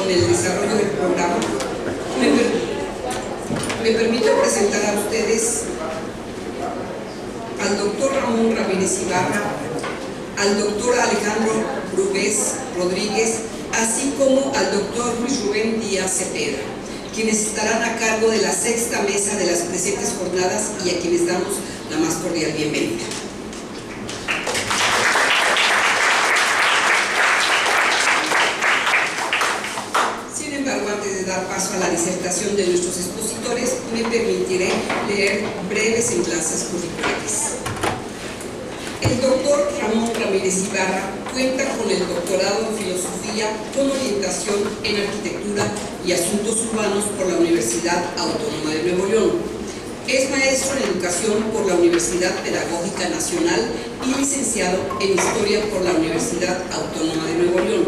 en el desarrollo del programa, me permito presentar a ustedes al doctor Ramón Ramírez Ibarra, al doctor Alejandro Brugués Rodríguez, así como al doctor Luis Rubén Díaz Cepeda, quienes estarán a cargo de la sexta mesa de las presentes jornadas y a quienes damos la más cordial bienvenida. Sin embargo, antes de dar paso a la disertación de nuestros expositores, me permitiré leer breves semblanzas curriculares. El doctor Ramón Ramírez Ibarra cuenta con el doctorado en Filosofía con orientación en Arquitectura y Asuntos Urbanos por la Universidad Autónoma de Nuevo León. Es maestro en Educación por la Universidad Pedagógica Nacional y licenciado en Historia por la Universidad Autónoma de Nuevo León.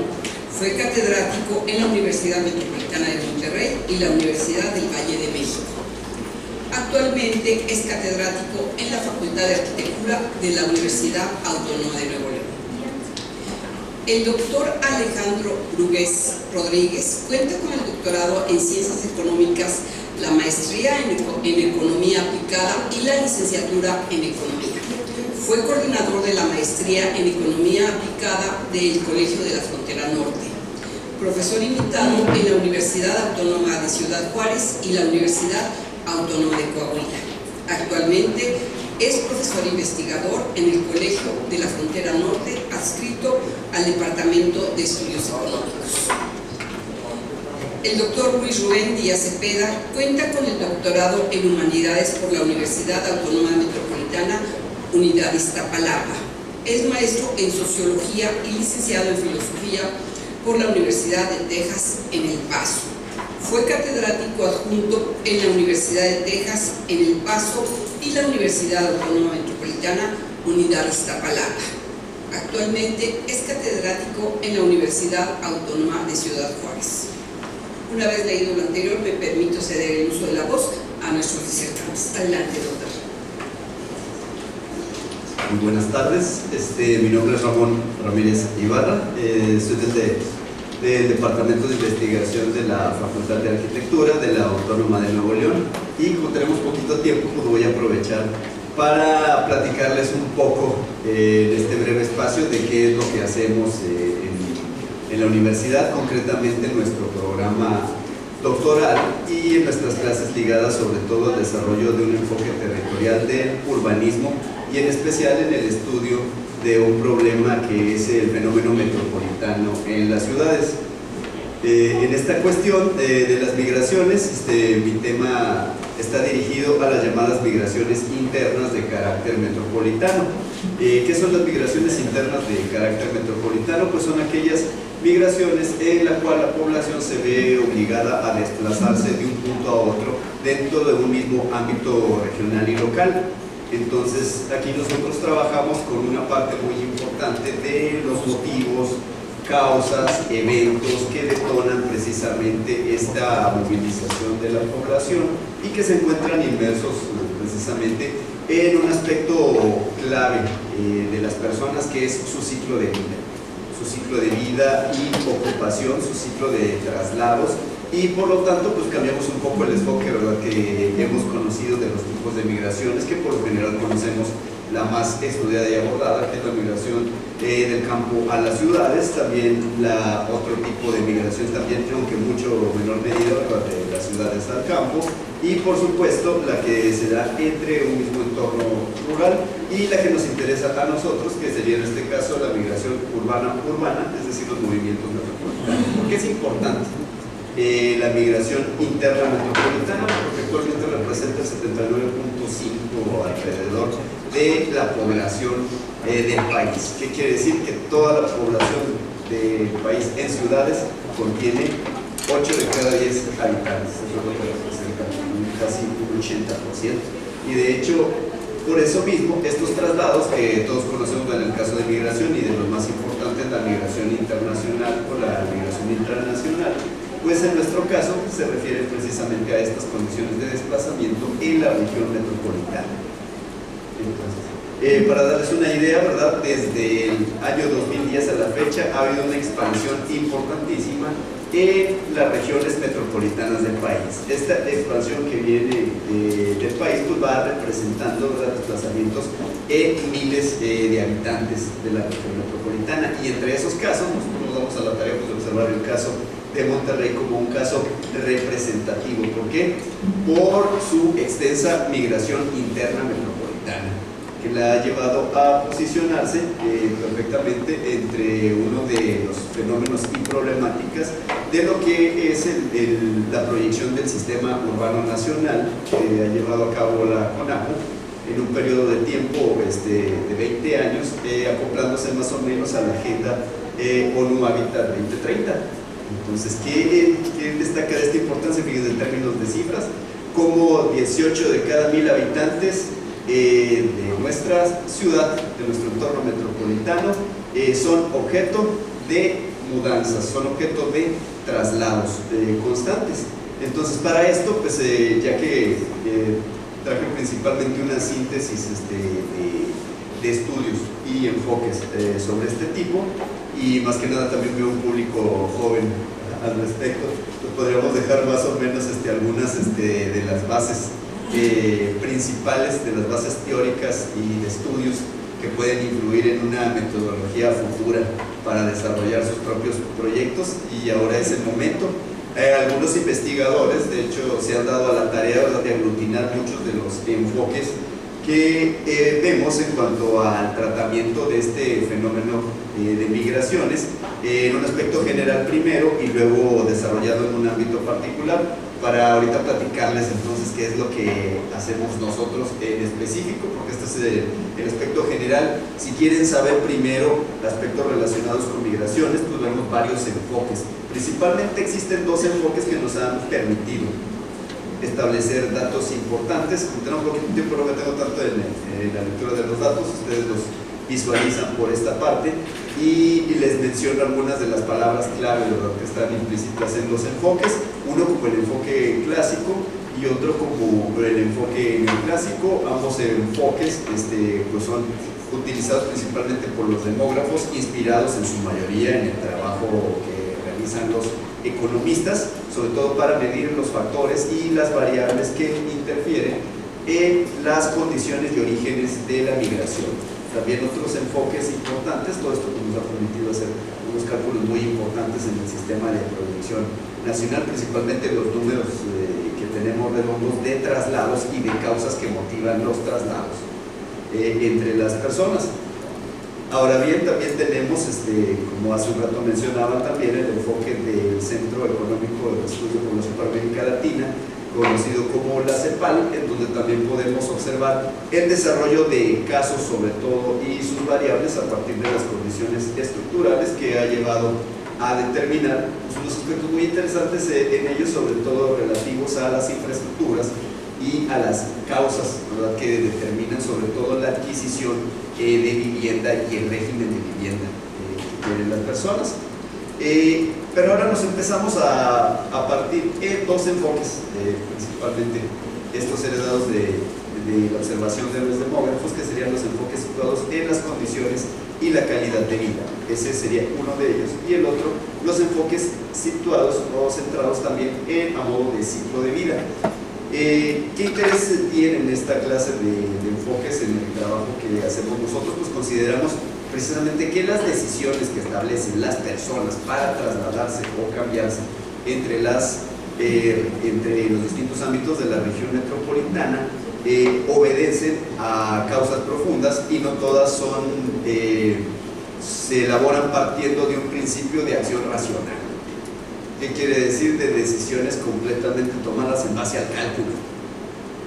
Fue catedrático en la Universidad Metropolitana de Monterrey y la Universidad del Valle de México. Actualmente es catedrático en la Facultad de Arquitectura de la Universidad Autónoma de Nuevo León. El doctor Alejandro Brugués Rodríguez cuenta con el doctorado en Ciencias Económicas, la maestría en Economía Aplicada y la licenciatura en Economía. Fue coordinador de la maestría en Economía Aplicada del Colegio de la Frontera Norte. Profesor invitado en la Universidad Autónoma de Ciudad Juárez y la Universidad Autónoma de Coahuila. Actualmente es profesor investigador en el Colegio de la Frontera Norte, adscrito al Departamento de Estudios Económicos. El doctor Luis Rubén Díaz Cepeda cuenta con el doctorado en Humanidades por la Universidad Autónoma Metropolitana, Unidad Iztapalapa. Es maestro en Sociología y licenciado en Filosofía por la Universidad de Texas en El Paso. Fue catedrático adjunto en la Universidad de Texas en El Paso y la Universidad Autónoma Metropolitana, Unidad Iztapalapa. Actualmente es catedrático en la Universidad Autónoma de Ciudad Juárez. Una vez leído lo anterior, me permito ceder el uso de la voz a nuestros disertantes. Adelante, doctor. Muy buenas tardes. Mi nombre es Ramón Ramírez Ibarra. Soy del Departamento de Investigación de la Facultad de Arquitectura de la Autónoma de Nuevo León, y como tenemos poquito tiempo, pues voy a aprovechar para platicarles un poco en este breve espacio de qué es lo que hacemos en la universidad, concretamente en nuestro programa doctoral y en nuestras clases ligadas sobre todo al desarrollo de un enfoque territorial del urbanismo y en especial en el estudio de un problema que es el fenómeno metropolitano en las ciudades. En esta cuestión de las migraciones, mi tema está dirigido a las llamadas migraciones internas de carácter metropolitano. ¿Qué son las migraciones internas de carácter metropolitano? Pues son aquellas migraciones en la cual la población se ve obligada a desplazarse de un punto a otro dentro de un mismo ámbito regional y local. Entonces, aquí nosotros trabajamos con una parte muy importante de los motivos, causas, eventos que detonan precisamente esta movilización de la población y que se encuentran inmersos precisamente en un aspecto clave de las personas, que es su ciclo de vida. Su ciclo de vida y ocupación, su ciclo de traslados, y por lo tanto pues cambiamos un poco el enfoque, ¿verdad?, que hemos conocido de los tipos de migraciones, que por lo general conocemos la más estudiada y abordada, que es la migración del campo a las ciudades. También otro tipo de migración también, aunque mucho menor medida, de las ciudades al campo, y por supuesto la que se da entre un mismo entorno rural y la que nos interesa a nosotros, que sería en este caso la migración urbana, es decir, los movimientos metropolitanos. ¿Por qué es importante la migración interna metropolitana? Porque actualmente representa el 79.5 alrededor de la población del país. ¿Qué quiere decir? Que toda la población del país en ciudades contiene 8 de cada 10 habitantes. Eso es lo que representa casi un 80%. Y de hecho, por eso mismo, estos traslados que todos conocemos en el caso de migración, y de los más importantes, la migración internacional o la migración internacional, pues en nuestro caso se refiere precisamente a estas condiciones de desplazamiento en la región metropolitana. Entonces, Para darles una idea, ¿verdad? Desde el año 2010 a la fecha ha habido una expansión importantísima en las regiones metropolitanas del país. Esta expansión que viene del país pues va representando, ¿verdad?, desplazamientos en miles de habitantes de la región metropolitana, y entre esos casos nosotros nos damos a la tarea de observar el caso de Monterrey como un caso representativo. ¿Por qué? Por su extensa migración interna metropolitana, que la ha llevado a posicionarse perfectamente entre uno de los fenómenos y problemáticas de lo que es la proyección del sistema urbano nacional que ha llevado a cabo la CONAJU en un periodo de tiempo de 20 años, acoplándose más o menos a la agenda ONU Habitat 2030. Entonces, ¿qué destaca de esta importancia? Fíjense en términos de cifras, como 18 de cada 1000 habitantes de nuestra ciudad, de nuestro entorno metropolitano, son objeto de mudanzas, son objeto de traslados constantes. Entonces, para esto, pues ya que traje principalmente una síntesis de estudios y enfoques sobre este tipo, y más que nada también veo un público joven al respecto, pues podríamos dejar más o menos algunas de las bases principales, de las bases teóricas y de estudios que pueden influir en una metodología futura para desarrollar sus propios proyectos. Y ahora es el momento. Algunos investigadores, de hecho, se han dado a la tarea de aglutinar muchos de los enfoques que vemos en cuanto al tratamiento de este fenómeno de migraciones, en un aspecto general primero y luego desarrollado en un ámbito particular, para ahorita platicarles entonces qué es lo que hacemos nosotros en específico, porque este es el aspecto general. Si quieren saber primero aspectos relacionados con migraciones, pues vemos varios enfoques. Principalmente existen dos enfoques que nos han permitido establecer datos importantes. Tengo un poquito de tiempo, no me tengo tanto en la lectura de los datos, ustedes los visualizan por esta parte, y les menciono algunas de las palabras clave, ¿verdad?, que están implícitas en los enfoques. Uno como el enfoque clásico y otro como el enfoque neoclásico. Ambos enfoques pues son utilizados principalmente por los demógrafos, inspirados en su mayoría en el trabajo que realizan los economistas, sobre todo para medir los factores y las variables que interfieren en las condiciones y orígenes de la migración. También otros enfoques importantes, todo esto nos ha permitido hacer unos cálculos muy importantes en el sistema de producción nacional, principalmente los números que tenemos redondos de traslados y de causas que motivan los traslados entre las personas. Ahora bien, también tenemos, como hace un rato mencionaba también, el enfoque del Centro Económico de Estudio Población para América Latina, conocido como la CEPAL, en donde también podemos observar el desarrollo de casos sobre todo y sus variables a partir de las condiciones estructurales que ha llevado a determinar unos aspectos muy interesantes en ellos, sobre todo relativos a las infraestructuras y a las causas, ¿verdad?, que determinan sobre todo la adquisición de vivienda y el régimen de vivienda que tienen las personas. Pero ahora nos empezamos a partir en dos enfoques, principalmente estos heredados de la observación de los demógrafos, que serían los enfoques situados en las condiciones y la calidad de vida. Ese sería uno de ellos. Y el otro, los enfoques situados o centrados también a modo de ciclo de vida. ¿Qué interés tienen esta clase de enfoques en el trabajo que hacemos nosotros? Pues consideramos precisamente que las decisiones que establecen las personas para trasladarse o cambiarse entre los distintos ámbitos de la región metropolitana obedecen a causas profundas, y no todas se elaboran partiendo de un principio de acción racional. ¿Qué quiere decir? De decisiones completamente tomadas en base al cálculo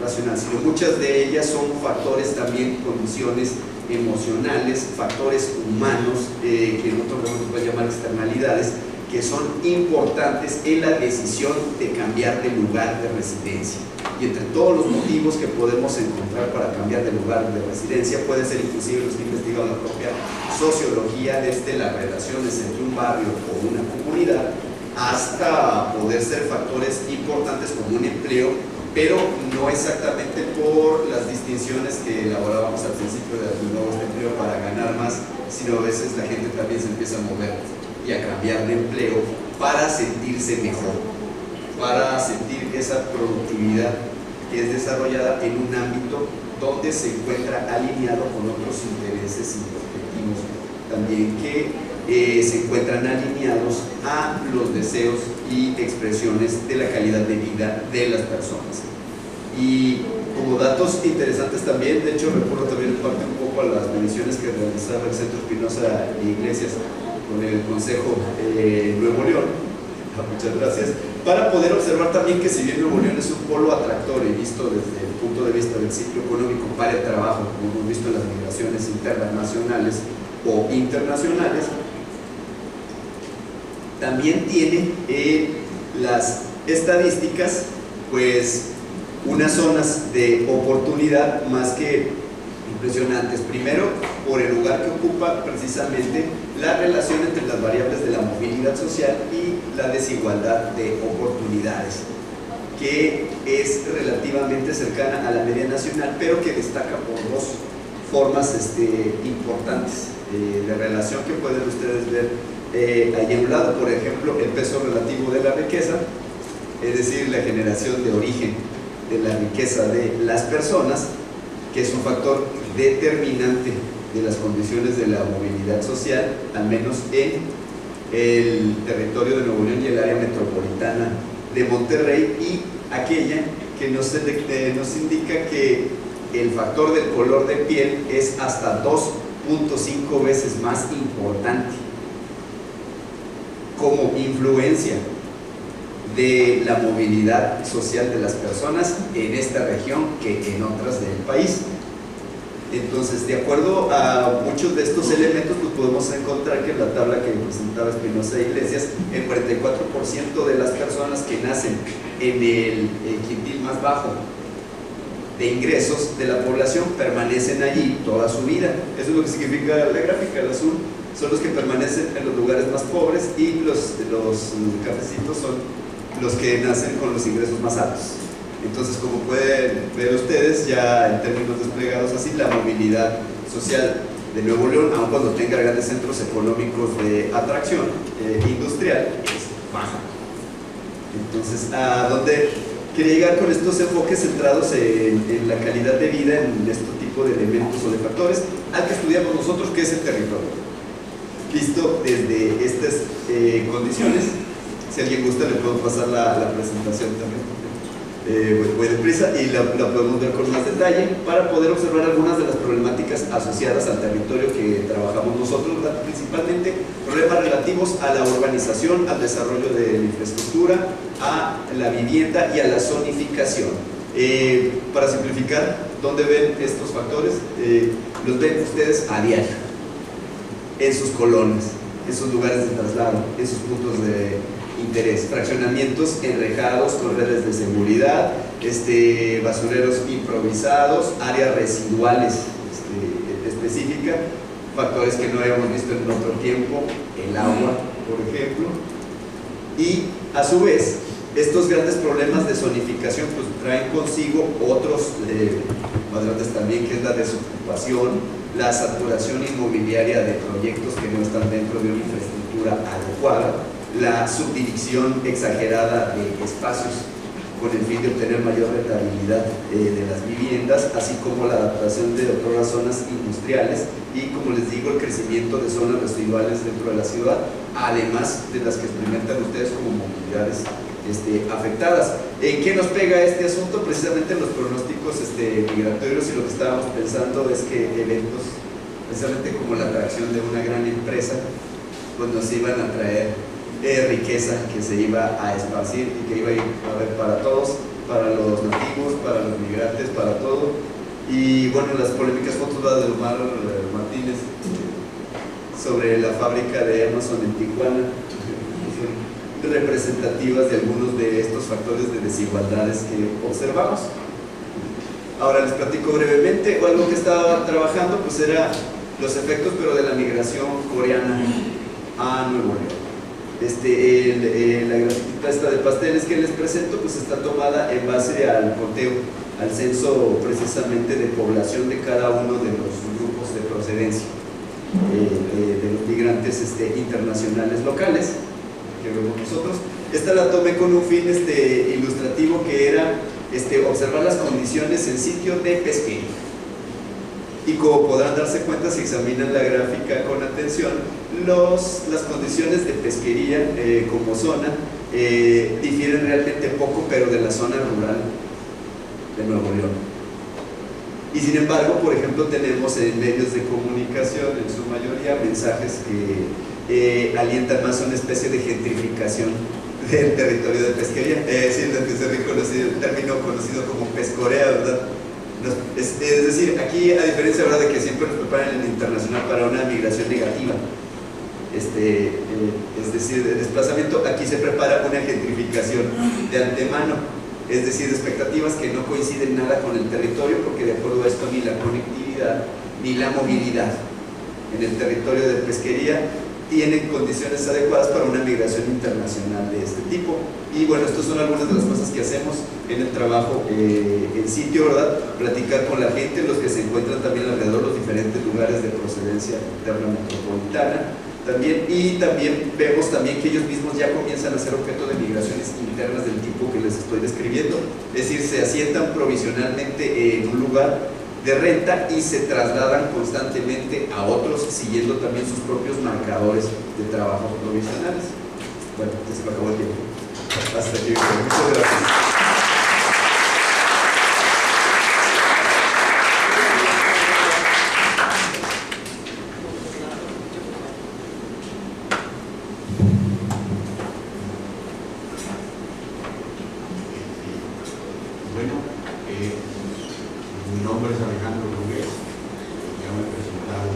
racional, sino muchas de ellas son factores también, condiciones emocionales, factores humanos, que en otro momento se puede llamar externalidades, que son importantes en la decisión de cambiar de lugar de residencia. Y entre todos los motivos que podemos encontrar para cambiar de lugar de residencia, puede ser inclusive los que investigan la propia sociología, desde las relaciones entre un barrio o una comunidad, hasta poder ser factores importantes como un empleo pero no exactamente por las distinciones que elaborábamos al principio del nuevo empleo para ganar más, sino a veces la gente también se empieza a mover y a cambiar de empleo para sentirse mejor, para sentir esa productividad que es desarrollada en un ámbito donde se encuentra alineado con otros intereses y objetivos también que se encuentran alineados a los deseos y expresiones de la calidad de vida de las personas. Y como datos interesantes también, de hecho recuerdo también en parte un poco a las mediciones que realizaba el Centro Espinosa Iglesias con el Consejo Nuevo León, muchas gracias, para poder observar también que si bien Nuevo León es un polo atractor y visto desde el punto de vista del ciclo económico para el trabajo, como hemos visto en las migraciones internacionales o internacionales, también tiene las estadísticas pues unas zonas de oportunidad más que impresionantes. Primero, por el lugar que ocupa precisamente la relación entre las variables de la movilidad social y la desigualdad de oportunidades, que es relativamente cercana a la media nacional, pero que destaca por dos formas importantes de relación que pueden ustedes ver ahí a un lado. Por ejemplo, el peso relativo de la riqueza, es decir, la generación de origen de la riqueza de las personas, que es un factor determinante de las condiciones de la movilidad social, al menos en el territorio de Nuevo León y el área metropolitana de Monterrey, y aquella que nos indica que el factor del color de piel es hasta 2.5 veces más importante como influencia de la movilidad social de las personas en esta región que en otras del país. Entonces, de acuerdo a muchos de estos elementos, pues podemos encontrar que en la tabla que presentaba Espinosa Iglesias, el 44% de las personas que nacen en el quintil más bajo de ingresos de la población permanecen allí toda su vida. Eso es lo que significa la gráfica. El azul son los que permanecen en los lugares más pobres y los cafecitos son los que nacen con los ingresos más altos. Entonces, como pueden ver ustedes, ya en términos desplegados así, la movilidad social de Nuevo León, aun cuando tenga grandes centros económicos de atracción industrial, es baja. Entonces, ¿a dónde quería llegar con estos enfoques centrados en la calidad de vida, en este tipo de elementos o de factores al que estudiamos nosotros, que es el territorio? Visto desde estas condiciones, si alguien gusta le puedo pasar la presentación también. Voy deprisa y la podemos ver con más detalle para poder observar algunas de las problemáticas asociadas al territorio que trabajamos nosotros, principalmente problemas relativos a la urbanización, al desarrollo de la infraestructura, a la vivienda y a la zonificación. Para simplificar, ¿dónde ven estos factores? Los ven ustedes a diario, en sus colonias, en sus lugares de traslado, en sus puntos de interés, fraccionamientos enrejados con redes de seguridad, basureros improvisados, áreas residuales específicas, factores que no habíamos visto en otro tiempo, el agua, por ejemplo, y a su vez estos grandes problemas de zonificación pues traen consigo otros más grandes también, que es la desocupación, la saturación inmobiliaria de proyectos que no están dentro de una infraestructura adecuada, la subdivisión exagerada de espacios con el fin de obtener mayor rentabilidad de las viviendas, así como la adaptación de otras zonas industriales y, como les digo, el crecimiento de zonas residuales dentro de la ciudad, además de las que experimentan ustedes como movilidades afectadas. ¿En qué nos pega este asunto? Precisamente en los pronósticos migratorios, y lo que estábamos pensando es que eventos, precisamente como la atracción de una gran empresa, pues nos iban a traer riqueza que se iba a esparcir y que iba a ir a haber para todos, para los nativos, para los migrantes, para todo. Y bueno, las polémicas fotos de Omar Martínez sobre la fábrica de Amazon en Tijuana son representativas de algunos de estos factores de desigualdades que observamos. Ahora les platico brevemente. Algo que estaba trabajando pues era los efectos, pero de la migración coreana a Nuevo León. La grafiquita esta de pasteles que les presento pues está tomada en base al conteo, al censo precisamente de población de cada uno de los grupos de procedencia de los migrantes internacionales locales que vemos nosotros. Esta la tomé con un fin ilustrativo que era observar las condiciones en sitio de pesquería. Y como podrán darse cuenta si examinan la gráfica con atención, las condiciones de pesquería como zona difieren realmente poco, pero de la zona rural de Nuevo León. Y sin embargo, por ejemplo, tenemos en medios de comunicación, en su mayoría, mensajes que alientan más una especie de gentrificación del territorio de pesquería. Sí, lo que se ha reconocido, el término conocido como pescorea, ¿verdad? Es decir, aquí, a diferencia, ¿verdad?, de que siempre nos preparan en el internacional para una migración negativa, es decir, de desplazamiento, aquí se prepara una gentrificación de antemano, es decir, expectativas que no coinciden nada con el territorio, porque de acuerdo a esto ni la conectividad ni la movilidad en el territorio de pesquería tienen condiciones adecuadas para una migración internacional de este tipo. Y bueno, estas son algunas de las cosas que hacemos en el trabajo en sitio, ¿verdad? Platicar con la gente, los que se encuentran también alrededor, los diferentes lugares de procedencia interna metropolitana también, y también vemos también que ellos mismos ya comienzan a ser objeto de migraciones internas del tipo que les estoy describiendo, es decir, se asientan provisionalmente en un lugar de renta y se trasladan constantemente a otros, siguiendo también sus propios marcadores de trabajos provisionales. Bueno, ya se me acabó el tiempo. Hasta aquí, muchas gracias. Mi nombre es Alejandro Brugués, ya me he presentado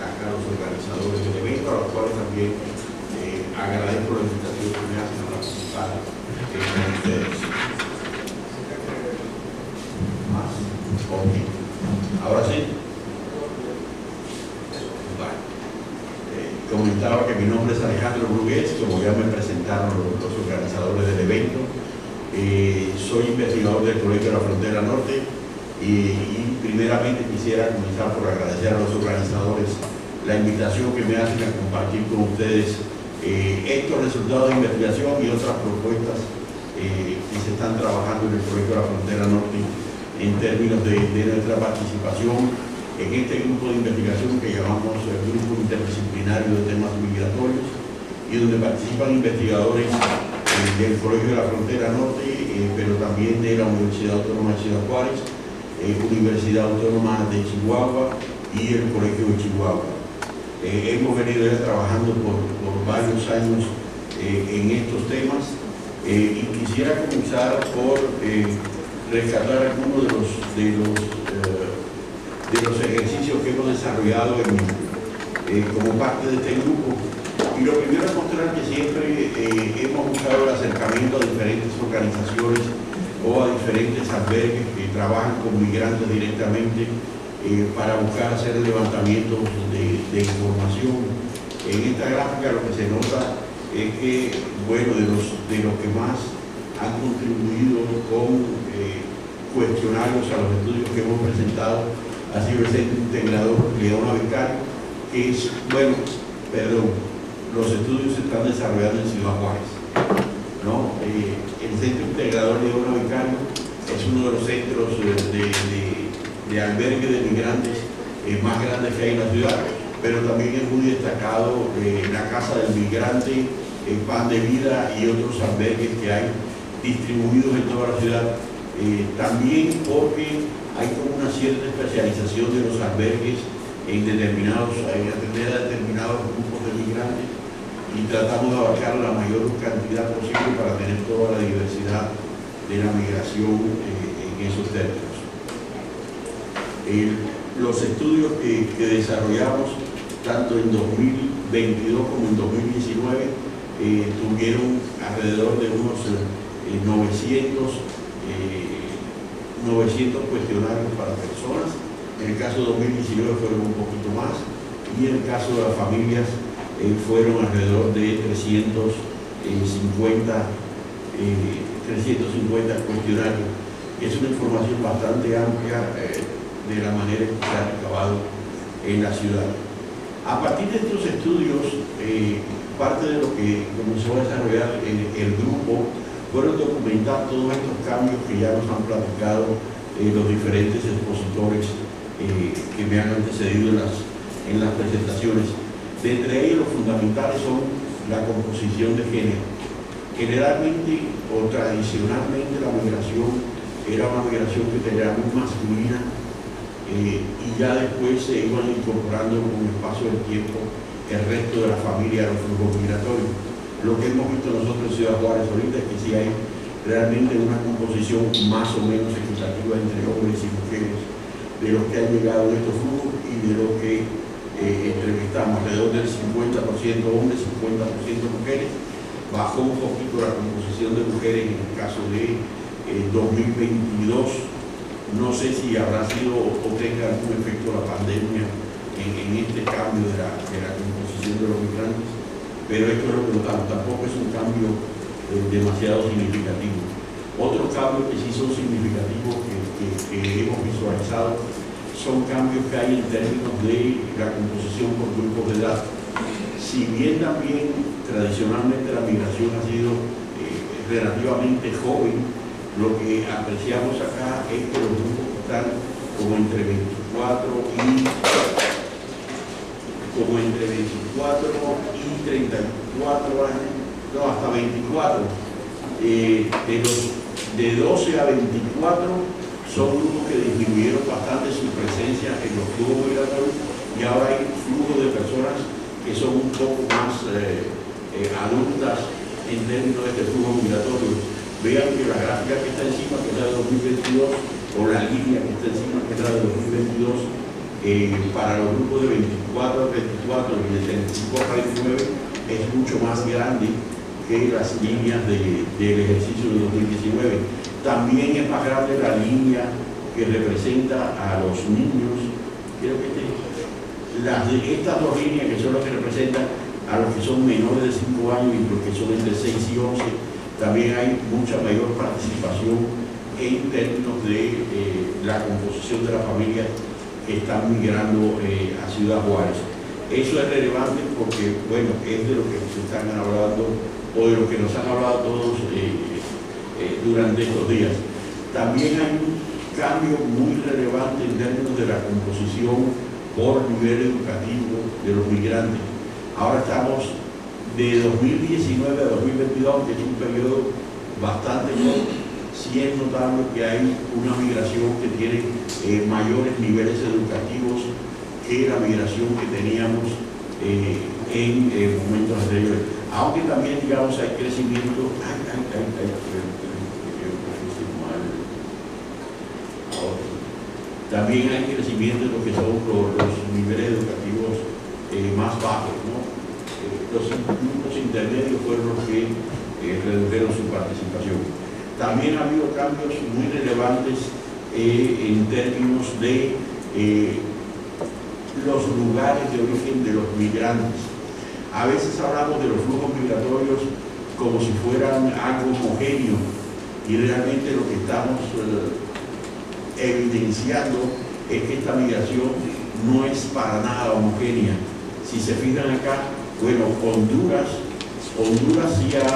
acá a los organizadores del evento, a los cuales también agradezco la invitación que me hacen a participar con ustedes. ¿Más? Ok. Ahora sí. Vale. Comentaba que mi nombre es Alejandro Brugués, como ya me presentaron los organizadores del evento. Soy investigador del Colegio de la Frontera Norte y primeramente quisiera comenzar por agradecer a los organizadores la invitación que me hacen a compartir con ustedes estos resultados de investigación y otras propuestas que se están trabajando en el Colegio de la Frontera Norte en términos de nuestra participación en este grupo de investigación que llamamos el Grupo Interdisciplinario de Temas Migratorios, y donde participan investigadores del Colegio de la Frontera Norte, pero también de la Universidad Autónoma de Ciudad Juárez, Universidad Autónoma de Chihuahua y el Colegio de Chihuahua. Hemos venido ya trabajando por varios años en estos temas, y quisiera comenzar por rescatar algunos de los ejercicios que hemos desarrollado como parte de este grupo. Y lo primero es mostrar que siempre hemos buscado el acercamiento a diferentes organizaciones o a diferentes albergues que trabajan con migrantes directamente para buscar hacer levantamientos de información. En esta gráfica lo que se nota es que, bueno, de los que más han contribuído con cuestionarios a los estudios que hemos presentado ha sido el Centro Integrador Leona Vicario, que es, los estudios se están desarrollando en Ciudad Juárez, ¿no? El Centro Integrador Leona Vicario es uno de los centros de albergue de migrantes más grandes que hay en la ciudad, pero también es muy destacado la Casa del Migrante, el Pan de Vida y otros albergues que hay distribuidos en toda la ciudad, también porque hay como una cierta especialización de los albergues en atender a determinados grupos de migrantes, y tratamos de abarcar la mayor cantidad posible para tener toda la diversidad de la migración en esos términos. Los estudios que desarrollamos tanto en 2022 como en 2019 tuvieron alrededor de unos 900 cuestionarios para personas. En el caso de 2019 fueron un poquito más, y en el caso de las familias fueron alrededor de 350 cuestionarios. Es una información bastante amplia de la manera en que se ha recabado en la ciudad. A partir de estos estudios, parte de lo que comenzó a desarrollar el grupo fueron documentar todos estos cambios que ya nos han platicado los diferentes expositores que me han antecedido en las presentaciones. De entre ellos, los fundamentales son la composición de género. Generalmente o tradicionalmente la migración era una migración que tenía muy masculina y ya después se iban incorporando con el paso del tiempo el resto de la familia a los flujos migratorios. Lo que hemos visto nosotros en Ciudad Juárez ahorita es que sí hay realmente una composición más o menos equitativa entre hombres y mujeres de los que han llegado en estos flujos y de los que entrevistamos, alrededor del 50% hombres, 50% mujeres. Bajó un poquito la composición de mujeres en el caso de 2022. No sé si habrá sido o tenga algún efecto la pandemia en este cambio de la composición de los migrantes, pero esto es lo que notamos, tampoco es un cambio demasiado significativo. Otros cambios que sí son significativos que hemos visualizado son cambios que hay en términos de la composición por grupos de edad. Si bien también tradicionalmente la migración ha sido relativamente joven, lo que apreciamos acá es que los grupos están como entre 24 y 34 años, no, hasta 24. De 12 a 24 son grupos que disminuyeron bastante su presencia en los flujos migratorios y ahora hay flujos de personas que son un poco más adultas en términos de este flujo migratorio. Vean que la gráfica que está encima, que es la de 2022, o la línea que está encima, que es la de 2022, para los grupos de 24 a 34 y de 35 a 49 es mucho más grande que las líneas del ejercicio de 2019. También es más grande la línea que representa a los niños. Creo que estas dos líneas que son las que representan a los que son menores de 5 años y los que son entre 6 y 11, también hay mucha mayor participación en términos de la composición de la familia que están migrando a Ciudad Juárez. Eso es relevante porque, bueno, es de lo que se están hablando o de lo que nos han hablado todos durante estos días. También hay un cambio muy relevante en términos de la composición por nivel educativo de los migrantes. Ahora estamos de 2019 a 2022, que es un periodo bastante corto. Sí es notable que hay una migración que tiene mayores niveles educativos que la migración que teníamos en momentos anteriores. Aunque también, digamos, hay crecimiento. También hay crecimiento en lo que son los niveles educativos más bajos, ¿no? Los grupos intermedios fueron los que redujeron su participación. También ha habido cambios muy relevantes en términos de los lugares de origen de los migrantes. A veces hablamos de los flujos migratorios como si fueran algo homogéneo y realmente lo que estamos evidenciando es que esta migración no es para nada homogénea. Si se fijan acá, bueno, Honduras sí ha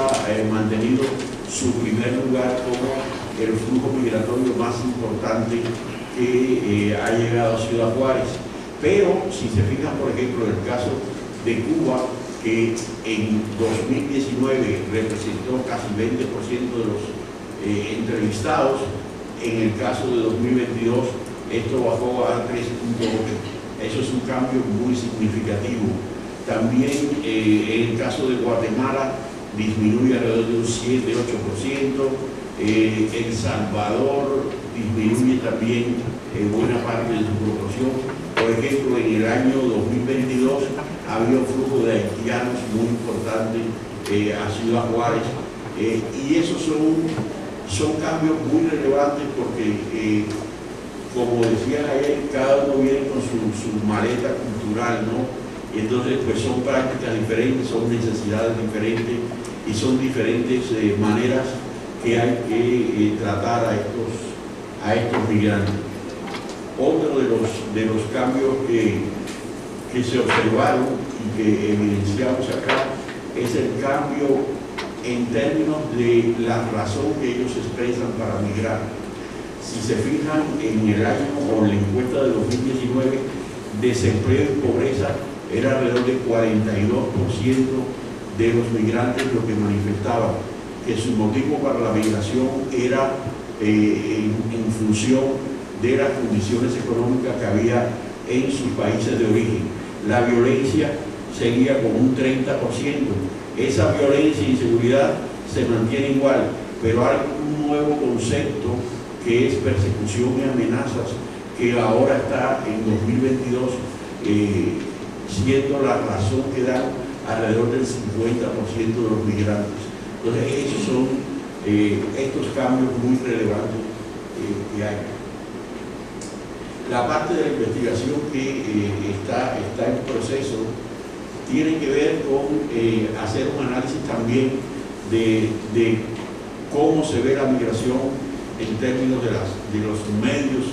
mantenido su primer lugar como el flujo migratorio más importante que ha llegado a Ciudad Juárez. Pero si se fijan, por ejemplo, en el caso de Cuba, que en 2019 representó casi 20% de los entrevistados, en el caso de 2022 esto bajó a 3.8. Eso es un cambio muy significativo. También en el caso de Guatemala disminuye alrededor de un 7-8%, El Salvador disminuye también buena parte de su proporción. Por ejemplo, en el año 2022 había un flujo de haitianos muy importante a Ciudad Juárez y esos son cambios muy relevantes porque, como decían ayer, cada uno viene con su maleta cultural, ¿no? Y entonces pues son prácticas diferentes, son necesidades diferentes y son diferentes maneras que hay que tratar a estos migrantes. Otro de los cambios que se observaron y que evidenciamos acá es el cambio en términos de la razón que ellos expresan para migrar. Si se fijan en el año o en la encuesta de 2019, desempleo y pobreza era alrededor del 42% de los migrantes lo que manifestaban que su motivo para la migración era en función de las condiciones económicas que había en sus países de origen. La violencia seguía con un 30%. Esa violencia e inseguridad se mantiene igual, pero hay un nuevo concepto que es persecución y amenazas, que ahora está en 2022 siendo la razón que dan alrededor del 50% de los migrantes. Entonces esos son estos cambios muy relevantes que hay. La parte de la investigación que está en proceso tiene que ver con hacer un análisis también de cómo se ve la migración en términos de los medios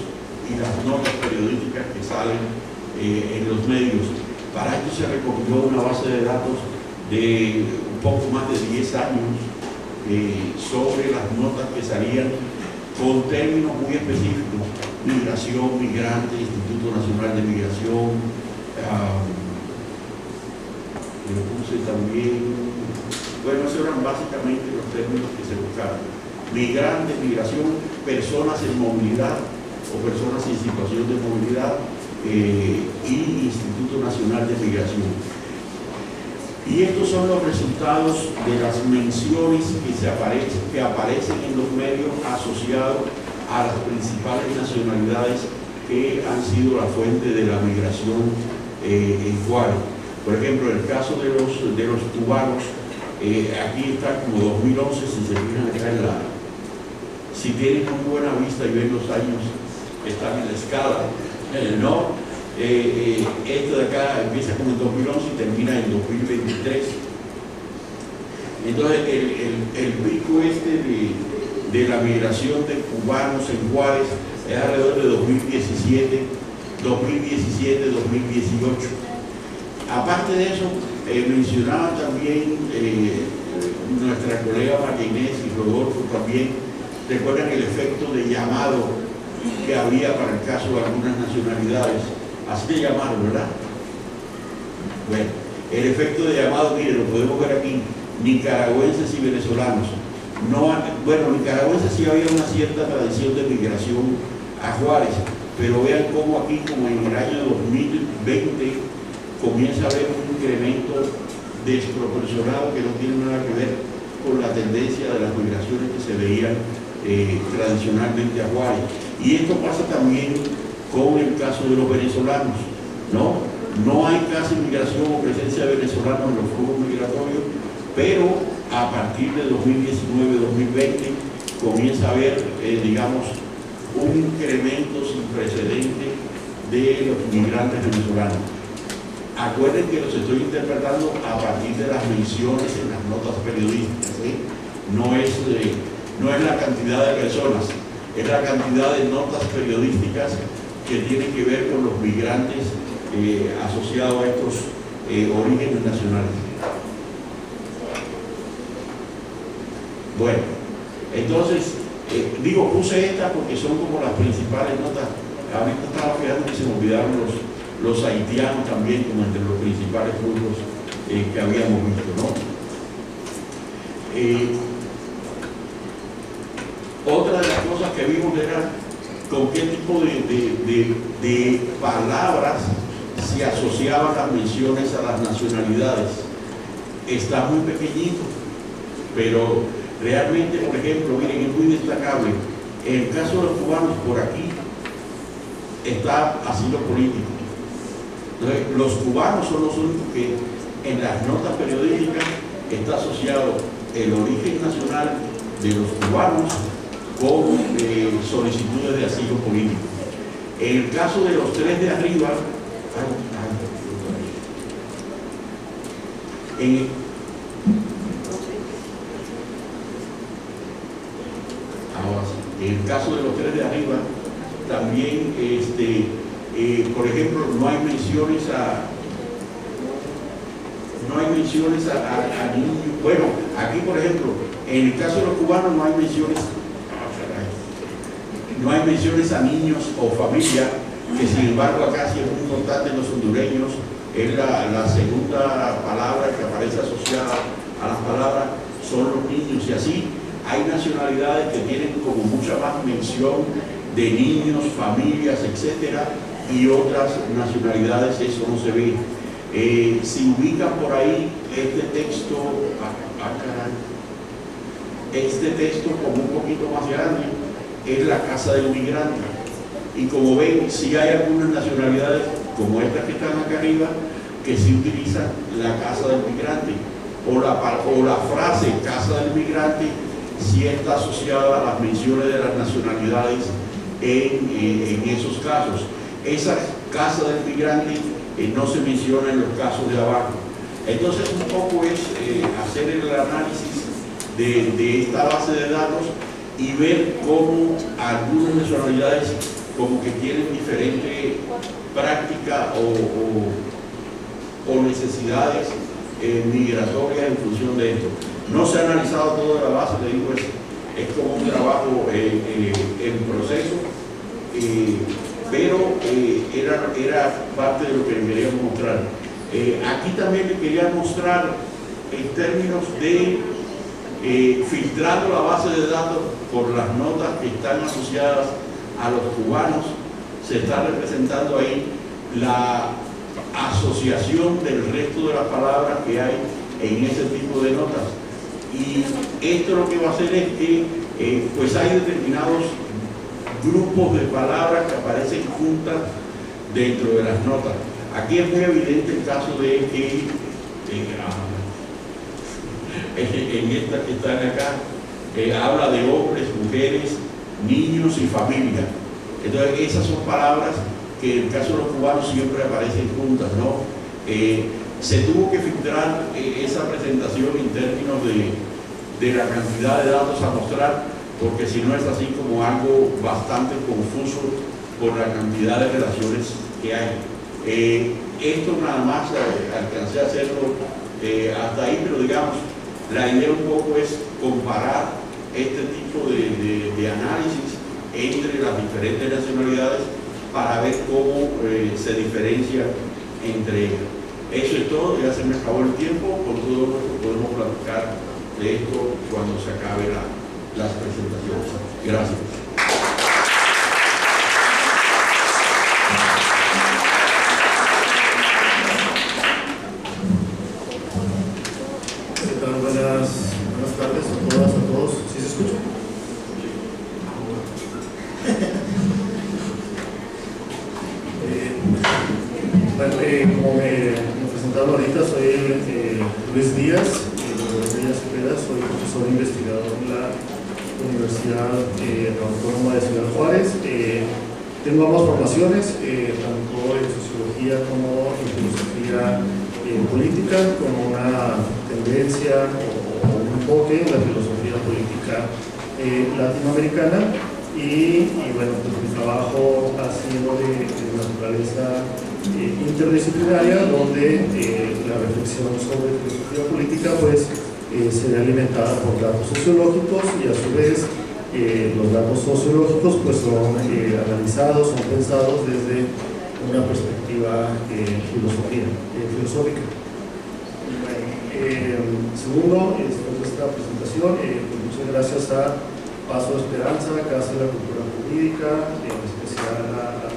y las notas periodísticas que salen en los medios. Para esto se recopiló una base de datos de un poco más de 10 años sobre las notas que salían con términos muy específicos: migración, migrante, Instituto Nacional de Migración, le puse también, bueno, esos eran básicamente los términos que se buscaban: migrante, migración, personas en movilidad o personas en situación de movilidad y Instituto Nacional de Migración. Y estos son los resultados de las menciones que aparecen en los medios asociados a las principales nacionalidades que han sido la fuente de la migración en Juárez. Por ejemplo, en el caso de los cubanos, aquí está como 2011, si se fijan acá si tienen muy buena vista y ven los años que están en la escala, ¿no? Esto de acá empieza como en 2011 y termina en 2023. Entonces el pico de la migración de cubanos en Juárez es alrededor de 2017, 2018. Aparte de eso, mencionaban también nuestra colega María Inés y Rodolfo también, recuerdan el efecto de llamado que había para el caso de algunas nacionalidades. Así le llamaron, ¿verdad? Bueno, el efecto de llamado, mire, lo podemos ver aquí: nicaragüenses y venezolanos. Bueno, nicaragüenses sí había una cierta tradición de migración a Juárez, pero vean cómo aquí, como en el año 2020, comienza a haber un incremento desproporcionado que no tiene nada que ver con la tendencia de las migraciones que se veían tradicionalmente a Juárez. Y esto pasa también con el caso de los venezolanos, ¿no? No hay casi migración o presencia de venezolanos en los flujos migratorios, pero a partir de 2019-2020 comienza a haber, digamos, un incremento sin precedente de los migrantes venezolanos. Acuerden que los estoy interpretando a partir de las menciones en las notas periodísticas, ¿sí? No es la cantidad de personas, es la cantidad de notas periodísticas que tienen que ver con los migrantes asociados a estos orígenes nacionales. Bueno, entonces, puse estas porque son como las principales notas. A mí me estaba fijando que se me olvidaron los haitianos también como entre los principales grupos que habíamos visto, ¿no? Otra de las cosas que vimos era con qué tipo de palabras se asociaban las menciones a las nacionalidades. Está muy pequeñito, pero realmente, por ejemplo, miren, es muy destacable. En el caso de los cubanos, por aquí está asilo político. Entonces, los cubanos son los únicos que en las notas periodísticas está asociado el origen nacional de los cubanos con solicitudes de asilo político. En el caso de los tres de arriba, Ahora sí, en el caso de los tres de arriba, también, por ejemplo, no hay menciones a niños. Bueno, aquí, por ejemplo, en el caso de los cubanos no hay menciones a niños o familia, que sin embargo acá sí es muy importante en los hondureños, es la segunda palabra que aparece asociada a las palabras, son los niños, y así hay nacionalidades que tienen como mucha más mención de niños, familias, etcétera, y otras nacionalidades eso no se ve. Si ubican por ahí este texto, este texto como un poquito más grande, es la casa del migrante. Y como ven, sí hay algunas nacionalidades, como estas que están acá arriba, que sí utilizan la casa del migrante. O la frase casa del migrante sí está asociada a las menciones de las nacionalidades en esos casos. Esa casa del migrante no se menciona en los casos de abajo. Entonces un poco es hacer el análisis de esta base de datos y ver cómo algunas nacionalidades como que tienen diferente práctica o necesidades migratorias en función de esto. No se ha analizado toda la base, le digo, es como un trabajo en proceso, pero era parte de lo que queríamos mostrar. Aquí también le quería mostrar en términos de filtrando la base de datos por las notas que están asociadas a los cubanos, se está representando ahí la asociación del resto de las palabras que hay en ese tipo de notas. Y esto lo que va a hacer es que pues hay determinados grupos de palabras que aparecen juntas dentro de las notas. Aquí es muy evidente el caso de que en estas que están acá habla de hombres, mujeres, niños y familia. Entonces esas son palabras que en el caso de los cubanos siempre aparecen juntas, ¿no? Se tuvo que filtrar esa presentación en términos de la cantidad de datos a mostrar, porque si no es así como algo bastante confuso por la cantidad de relaciones que hay. Esto nada más alcancé a hacerlo hasta ahí, pero digamos, la idea un poco es comparar este tipo de análisis entre las diferentes nacionalidades para ver cómo se diferencia entre ellas. Eso es todo, ya se me acabó el tiempo, con todo esto podemos platicar de esto cuando se acabe las presentaciones. Gracias. ¿Qué tal? Buenas tardes a todas, a todos. ¿Sí se escucha? Como me presentaron ahorita, soy Luis Díaz Cepeda, soy profesor investigador en la Universidad Autónoma de Ciudad Juárez. Tengo ambas formaciones, tanto en sociología como en filosofía política, con una tendencia o un enfoque en la filosofía política latinoamericana. Y bueno, pues mi trabajo ha sido de naturaleza interdisciplinaria, donde la reflexión sobre filosofía política pues se ve alimentada por datos sociológicos, y a su vez los datos sociológicos pues son analizados, son pensados desde una perspectiva filosófica. Segundo, después de esta presentación, pues muchas gracias a Paso de Esperanza, Casa de la Cultura Jurídica, en especial a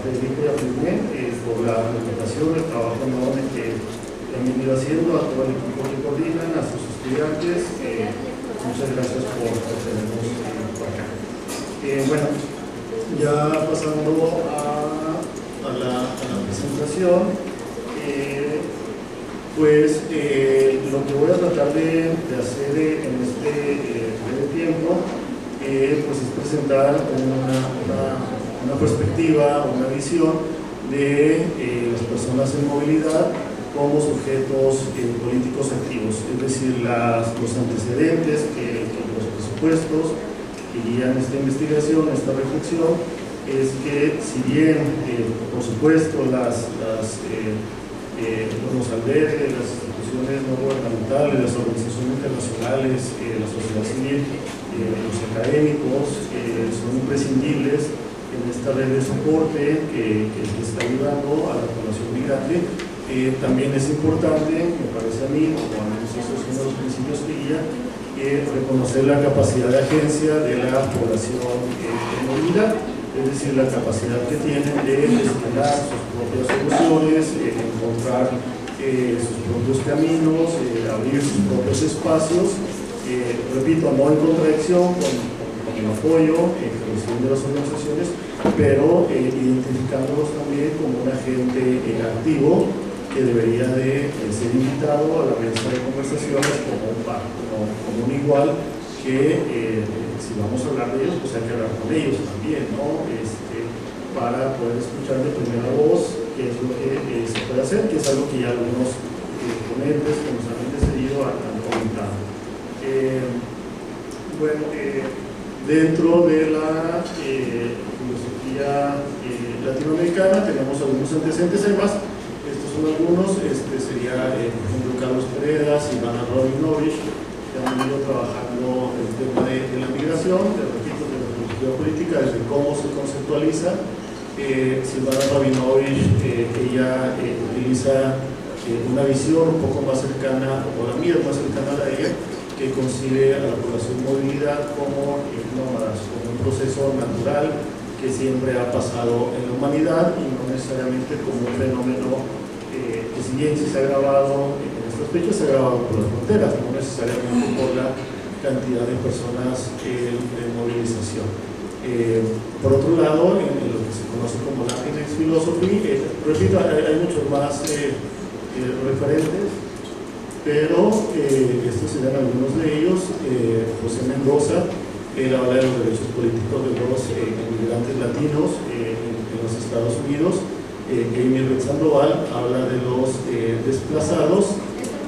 Federico y a Firmé por la presentación, el trabajo enorme que han venido haciendo, a todo el equipo que coordinan, a sus estudiantes. Muchas gracias por tenernos por acá. Bueno, ya pasando a la presentación, pues lo que voy a tratar de hacer en este breve tiempo pues es presentar una perspectiva, una visión de las personas en movilidad como sujetos políticos activos, es decir, los antecedentes, los presupuestos que guían esta investigación, esta reflexión, es que si bien, por supuesto, los albergues, las instituciones no gubernamentales, las organizaciones internacionales, la sociedad civil, los académicos son imprescindibles en esta red de soporte que está ayudando a la población migrante, también es importante, me parece a mí, como al menos esos son los principios que guían, reconocer la capacidad de agencia de la población en movilidad, es decir, la capacidad que tienen de gestionar sus propias soluciones, encontrar sus propios caminos, abrir sus propios espacios, repito, no en contradicción con el apoyo que reciben de las organizaciones, pero identificándolos también como un agente activo que debería de ser invitado a la mesa de conversaciones como un igual, que si vamos a hablar de ellos, pues hay que hablar con ellos también, ¿no? Para poder escuchar de primera voz qué es lo que se puede hacer, que es algo que ya algunos ponentes que nos han antecedido han comentado. Dentro de la filosofía latinoamericana tenemos algunos antecedentes, además, estos son algunos, sería, por ejemplo, Carlos Peredas, Silvana Rabinovich, que han venido trabajando el tema de la migración, repito, de la filosofía política, desde cómo se conceptualiza. Silvana Rabinovich, ella utiliza una visión un poco más cercana, o la mía más cercana a la de ella, que concibe a la población movilidad como nómadas, como un proceso natural que siempre ha pasado en la humanidad y no necesariamente como un fenómeno que si bien se ha agravado en estas fechas, se ha agravado por las fronteras, no necesariamente por la cantidad de personas en movilización. Por otro lado, en lo que se conoce como la Latinx Philosophy, repito, hay muchos más referentes, pero estos serían algunos de ellos. José Mendoza, él habla de los derechos políticos de los inmigrantes latinos en los Estados Unidos. Amy Red Sandoval habla de los desplazados,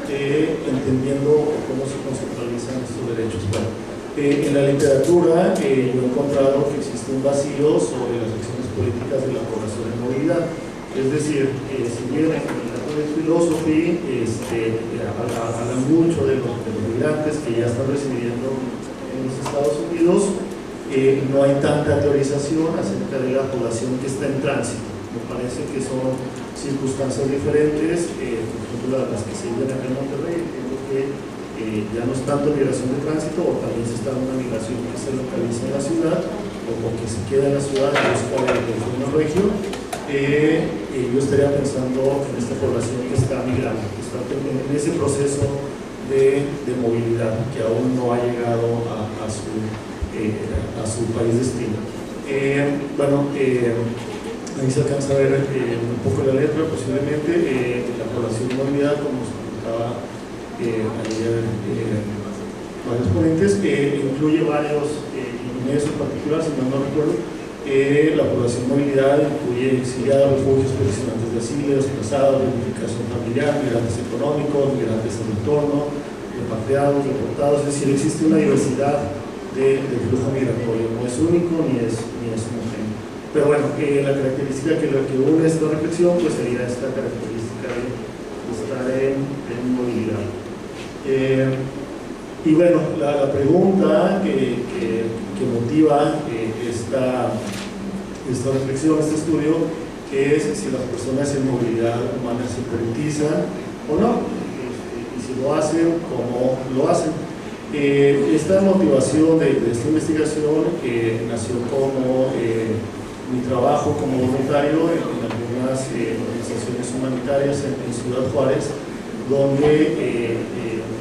entendiendo cómo se conceptualizan estos derechos. Bueno, en la literatura yo he encontrado que existe un vacío sobre las acciones políticas de la población en movilidad. Es decir, si bien en la Philosophy habla mucho de los migrantes que ya están residiendo en los Estados Unidos, no hay tanta teorización acerca de la población que está en tránsito. Me parece que son circunstancias diferentes, por ejemplo las que se viven acá en Monterrey. Entiendo que ya no es tanto migración de tránsito, o también se está en una migración que se localiza en la ciudad, o que se queda en la ciudad y busca una región. Yo estaría pensando en esta población que está migrando, que está en ese proceso de movilidad, que aún no ha llegado a su país destino. Ahí se alcanza a ver un poco la letra, posiblemente. La población de movilidad, como nos comentaba ayer varios ponentes, incluye varios, en eso en particular, si no recuerdo, la población de movilidad incluye exiliados, refugios, peticionantes de asilo, desplazados, reunificación familiar, migrantes económicos, migrantes en retorno, repatriados, deportados. Es decir, existe una diversidad de flujo migratorio, no es único ni es homogéneo. Pero bueno, la característica que une esta reflexión pues sería esta característica de estar en movilidad. Y bueno, la pregunta que motiva esta reflexión, este estudio, es si las personas en movilidad humana se politizan o no, y si lo hacen, ¿cómo lo hacen? Esta motivación de esta investigación nació como mi trabajo como voluntario en algunas organizaciones humanitarias en Ciudad Juárez, donde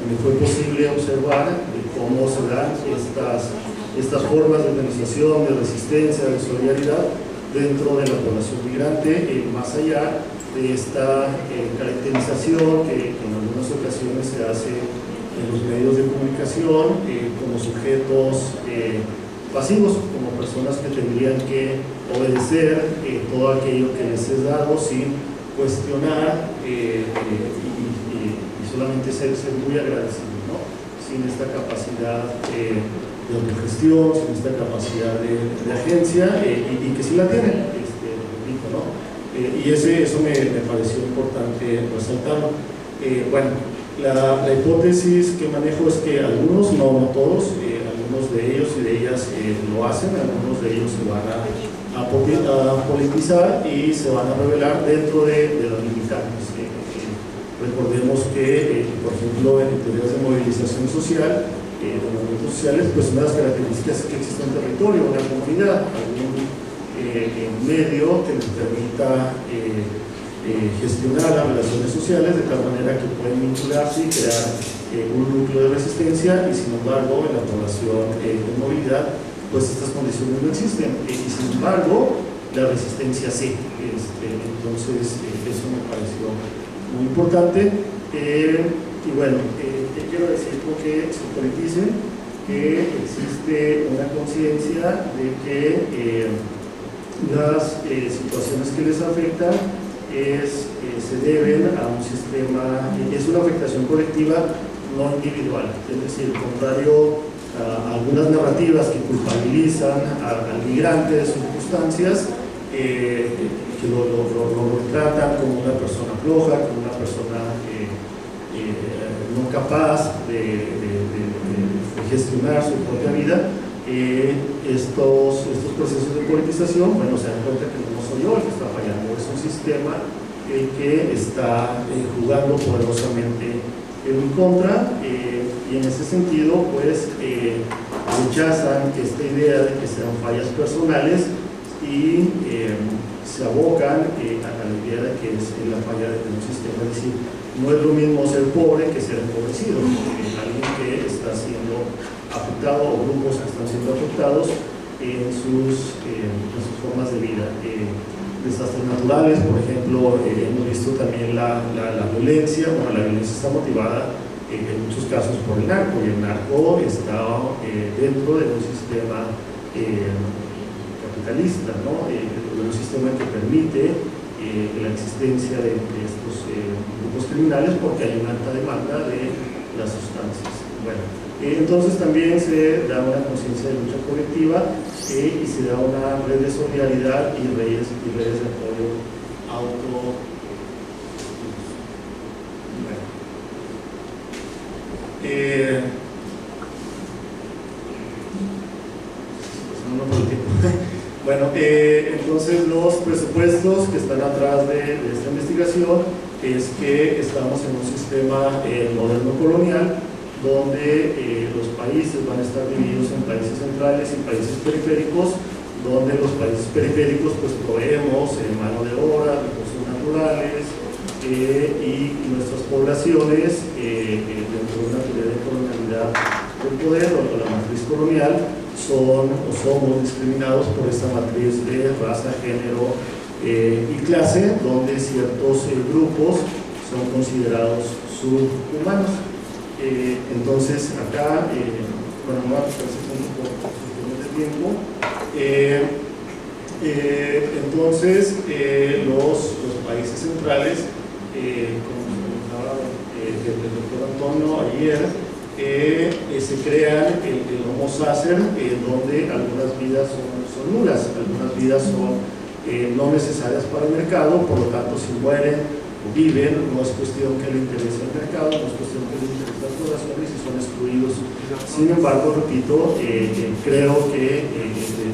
me fue posible observar cómo se dan estas formas de organización, de resistencia, de solidaridad dentro de la población migrante, más allá de esta caracterización que en algunas ocasiones se hace en los medios de comunicación como sujetos pasivos, como personas que tendrían que obedecer todo aquello que les es dado sin cuestionar y solamente ser muy agradecido, ¿no? Sin esta capacidad de autogestión, sin esta capacidad de agencia, y que sí la tienen, repito, ¿no? Y eso me pareció importante resaltarlo. Bueno, la hipótesis que manejo es que algunos, no todos, algunos de ellos y de ellas lo hacen, algunos de ellos se van a politizar y se van a revelar dentro de los limitantes. Recordemos que, por ejemplo, en teorías de movilización social, de movimientos sociales, pues una de las características es que existe un territorio, una comunidad, algún medio que les permita gestionar las relaciones sociales de tal manera que pueden vincularse y crear un núcleo de resistencia, y sin embargo en la población en movilidad pues estas condiciones no existen, y sin embargo la resistencia sí. Entonces eso me pareció muy importante. Y bueno, ¿qué quiero decir con que se politice? Que existe una conciencia de que las situaciones que les afectan se deben a un sistema, es una afectación colectiva, no individual. Es decir, contrario a algunas narrativas que culpabilizan al migrante de circunstancias, que lo retratan como una persona floja, como una persona no capaz de gestionar su propia vida. Estos procesos de politización, bueno, se dan cuenta que no soy yo el que está fallando, es un sistema que está jugando poderosamente en mi contra, y en ese sentido pues rechazan esta idea de que sean fallas personales y se abocan a la idea de que es la falla de un sistema. Es decir, no es lo mismo ser pobre que ser empobrecido. Alguien que está siendo afectado o grupos que están siendo afectados en sus formas de vida. Desastres naturales, por ejemplo, hemos visto también la violencia. Bueno, la violencia está motivada en muchos casos por el narco, y el narco está dentro de un sistema capitalista, ¿no? Un sistema que permite la existencia de estos grupos criminales porque hay una alta demanda de las sustancias. Bueno, entonces también se da una conciencia de lucha colectiva y se da una red de solidaridad y redes de apoyo auto. Bueno, entonces los presupuestos que están atrás de esta investigación es que estamos en un sistema moderno colonial donde los países van a estar divididos en países centrales y países periféricos, donde los países periféricos pues proveemos mano de obra, recursos naturales, y nuestras poblaciones dentro de una teoría de colonialidad del poder o la matriz colonial son o somos discriminados por esta matriz de raza, género y clase, donde ciertos grupos son considerados subhumanos. Entonces acá, bueno, no voy a pasar por cuestiones de tiempo. Entonces los países centrales, como comentaba el doctor Antonio ayer, se crean el Homo Sacer, donde algunas vidas son nulas, algunas vidas son no necesarias para el mercado, por lo tanto si mueren o viven, no es cuestión que le interese el mercado, no es cuestión que le interese las poblaciones y son excluidos. Sin embargo, repito, creo que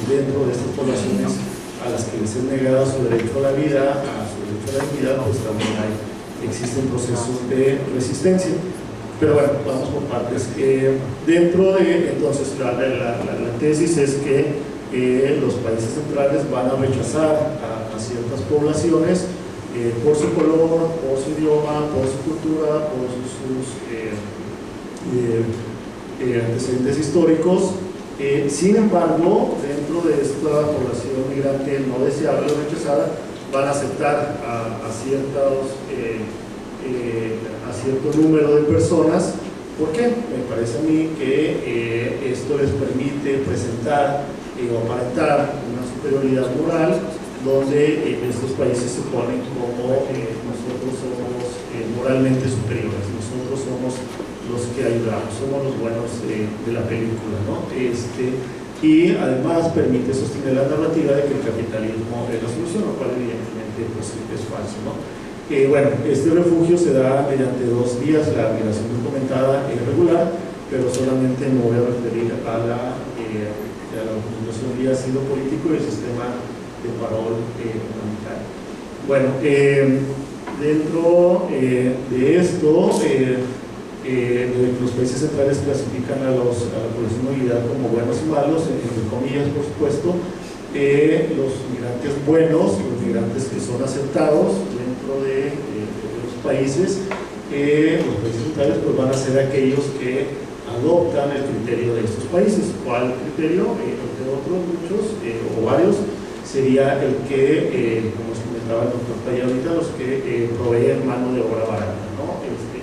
dentro de estas poblaciones a las que les es negado su derecho a la vida, a su derecho a la dignidad, pues también existen procesos de resistencia. Pero bueno, vamos por partes. Dentro de, entonces, la tesis es que los países centrales van a rechazar a ciertas poblaciones por su color, por su idioma, por su cultura, por sus antecedentes históricos. Sin embargo, dentro de esta población migrante no deseable o rechazada, van a aceptar a cierto número de personas. ¿Por qué? Me parece a mí que esto les permite presentar o aparentar una superioridad moral donde estos países se ponen como nosotros somos moralmente superiores, nosotros somos los que ayudamos, somos los buenos de la película, ¿no? Y además permite sostener la narrativa de que el capitalismo es la solución, lo cual evidentemente pues, es falso, ¿no? Bueno, este refugio se da mediante 2 vías, la migración documentada e irregular, pero solamente me voy a referir a la documentación vía asilo político y el sistema de parol humanitario. Bueno, dentro de esto, los países centrales clasifican a la población de movilidad como buenos y malos, entre comillas, por supuesto. Los migrantes buenos, los migrantes que son aceptados dentro de los países centrales pues van a ser aquellos que adoptan el criterio de estos países. ¿Cuál criterio? Entre otros muchos o varios, sería el que, como se comentaba el doctor Paya ahorita, los que proveen mano de obra barata, ¿no?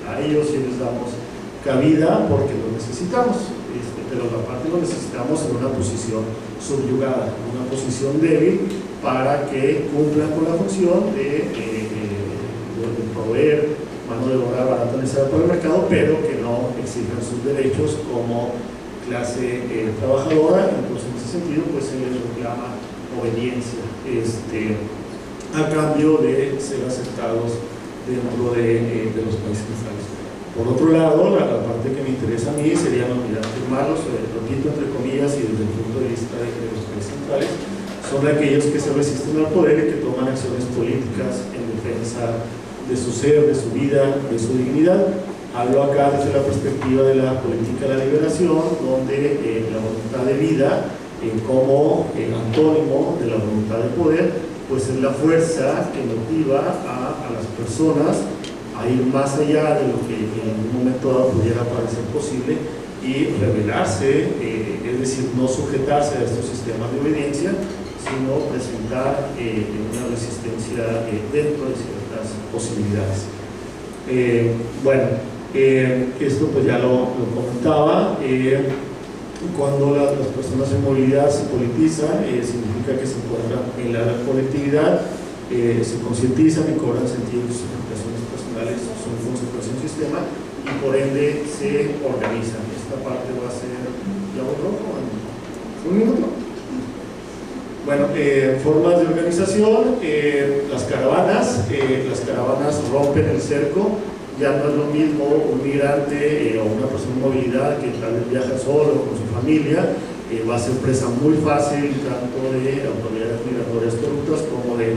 A ellos sí les damos cabida porque lo necesitamos, pero aparte lo necesitamos en una posición subyugada, en una posición débil para que cumplan con la función de proveer mano de obra barata necesaria para el mercado, pero que no exijan sus derechos como clase trabajadora. Entonces, en ese sentido, pues se les reclama obediencia a cambio de ser aceptados dentro de los países centrales. Por otro lado, la parte que me interesa a mí serían los migrantes malos, repito, entre comillas, y desde el punto de vista de los países centrales, son aquellos que se resisten al poder y que toman acciones políticas en defensa de su ser, de su vida, de su dignidad. Hablo acá desde la perspectiva de la política de la liberación, donde la voluntad de vida, como antónimo de la voluntad de poder, pues es la fuerza que motiva a las personas a ir más allá de lo que en algún momento dado pudiera parecer posible y rebelarse, es decir, no sujetarse a estos sistemas de obediencia, sino presentar una resistencia dentro de ciertas posibilidades. Esto pues ya lo comentaba. Cuando las personas en movilidad se politizan, significa que se encuentran en la colectividad, se concientizan y cobran sentido de sus implicaciones personales, son consecuencia de un sistema y por ende se organizan. Esta parte va a ser, ¿ya otro? ¿Un minuto? Bueno, formas de organización, las caravanas rompen el cerco. Ya no es lo mismo un migrante o una persona en movilidad que tal vez viaja solo con su familia, va a ser presa muy fácil tanto de autoridades migratorias corruptas como de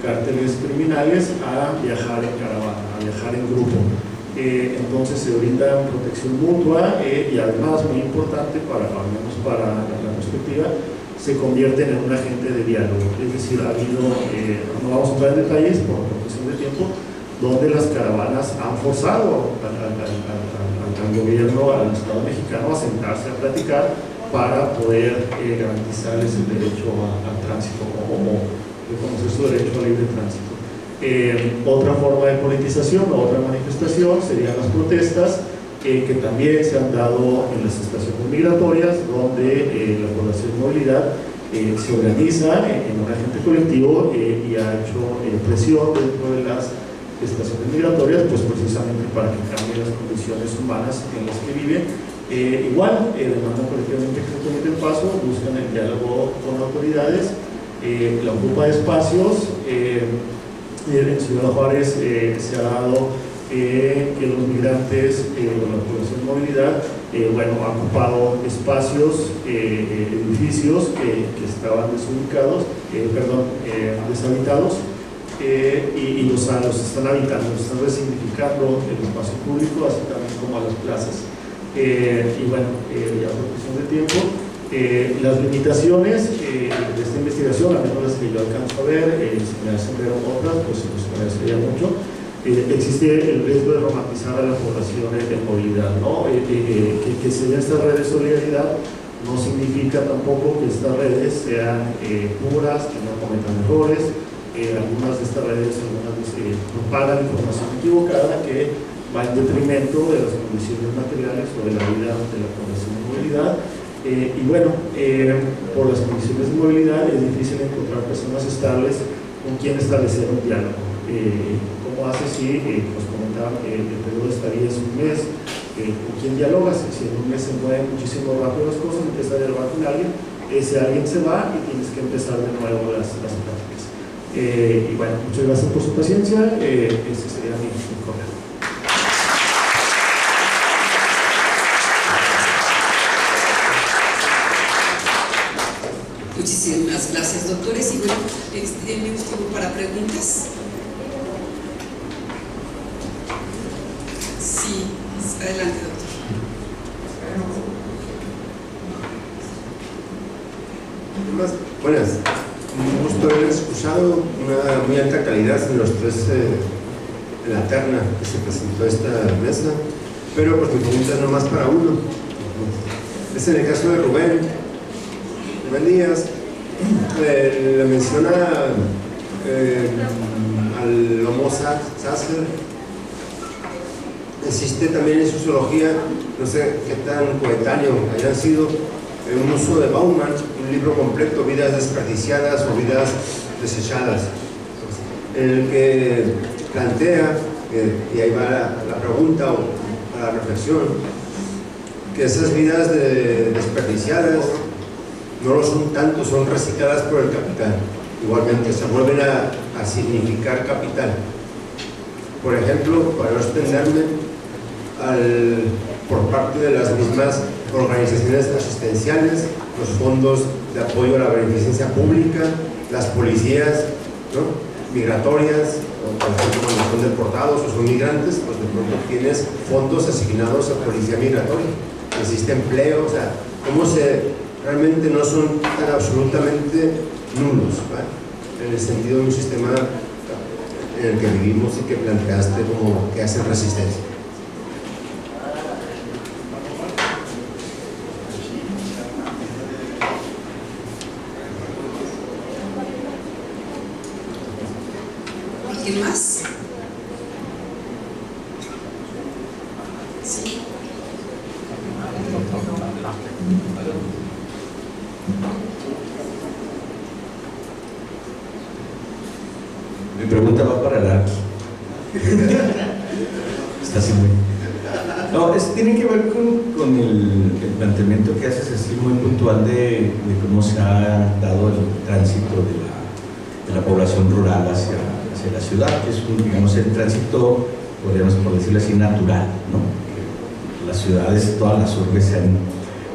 cárteles criminales a viajar en caravana, a viajar en grupo. Entonces se brinda protección mutua y además, muy importante, al menos para la perspectiva, se convierten en un agente de diálogo. Es decir, ha habido, no vamos a entrar en detalles por cuestión de tiempo, donde las caravanas han forzado al gobierno, al Estado mexicano, a sentarse a platicar para poder garantizarles el derecho al tránsito o reconocer su derecho a libre tránsito. Otra forma de politización o otra manifestación serían las protestas, que también se han dado en las estaciones migratorias, donde la población de movilidad se organiza en un agente colectivo y ha hecho presión dentro de las estaciones migratorias, pues precisamente para que cambien las condiciones humanas en las que viven. Igual, demandan colectivamente el paso, buscan el diálogo con autoridades, la ocupa de espacios. En Ciudad Juárez se ha dado que los migrantes o la población de movilidad han ocupado espacios, edificios que estaban deshabitados y los están habitando, están resignificando el espacio público, así también como a las plazas. Ya por cuestión de tiempo, las limitaciones de esta investigación, al menos las que yo alcanzo a ver, si me hacen ver otras, pues nos agradecería mucho. Existe el riesgo de romantizar a la población en movilidad, ¿no? Que se den estas redes de solidaridad no significa tampoco que estas redes sean puras, que no cometan errores. Algunas de estas redes propagan información equivocada que va en detrimento de las condiciones materiales o de la vida de la población en movilidad. Y bueno, por las condiciones de movilidad es difícil encontrar personas estables con quien establecer un diálogo. ¿Cómo haces si, pues comentaban que el periodo de estadía es un mes? ¿Con quién dialogas? Si en un mes se mueven muchísimo rápido las cosas, empiezas a dialogar con alguien, ese alguien se va y tienes que empezar de nuevo las pláticas. Y bueno, muchas gracias por su paciencia. Ese sería mi correo. Muchísimas gracias, doctores. Y bueno, tenemos tiempo para preguntas. Sí, adelante, doctor. Buenas, un gusto haberles escuchado, una muy alta calidad en los tres en la terna que se presentó esta mesa, pero pues mi pregunta es nomás para uno. Es en el caso de Rubén Díaz, le menciona al Homo sacer. Existe también en sociología, no sé qué tan coetáneo hayan sido, un uso de Bauman, un libro completo, Vidas desperdiciadas o vidas desechadas, en el que plantea, y ahí va la pregunta o la reflexión, que esas vidas desperdiciadas no lo son tanto, son recicladas por el capital. Igualmente se vuelven a significar capital. Por ejemplo, para no extenderme, por parte de las mismas organizaciones asistenciales, los fondos de apoyo a la beneficencia pública, las policías, ¿no?, migratorias, o por ejemplo cuando son deportados o son migrantes, pues de pronto tienes fondos asignados a policía migratoria, existe empleo, o sea, realmente no son tan absolutamente nulos, ¿vale?, en el sentido de un sistema en el que vivimos y que planteaste como que hacen resistencia. ¿Alguien más? Sí. Mi pregunta va para el Arqui. Está así muy... No, tiene que ver con el planteamiento que haces así muy puntual de cómo se ha dado el tránsito de la población rural hacia la ciudad, que es digamos, el tránsito, podríamos por decirlo así, natural, ¿no? Las ciudades, todas las urbes se han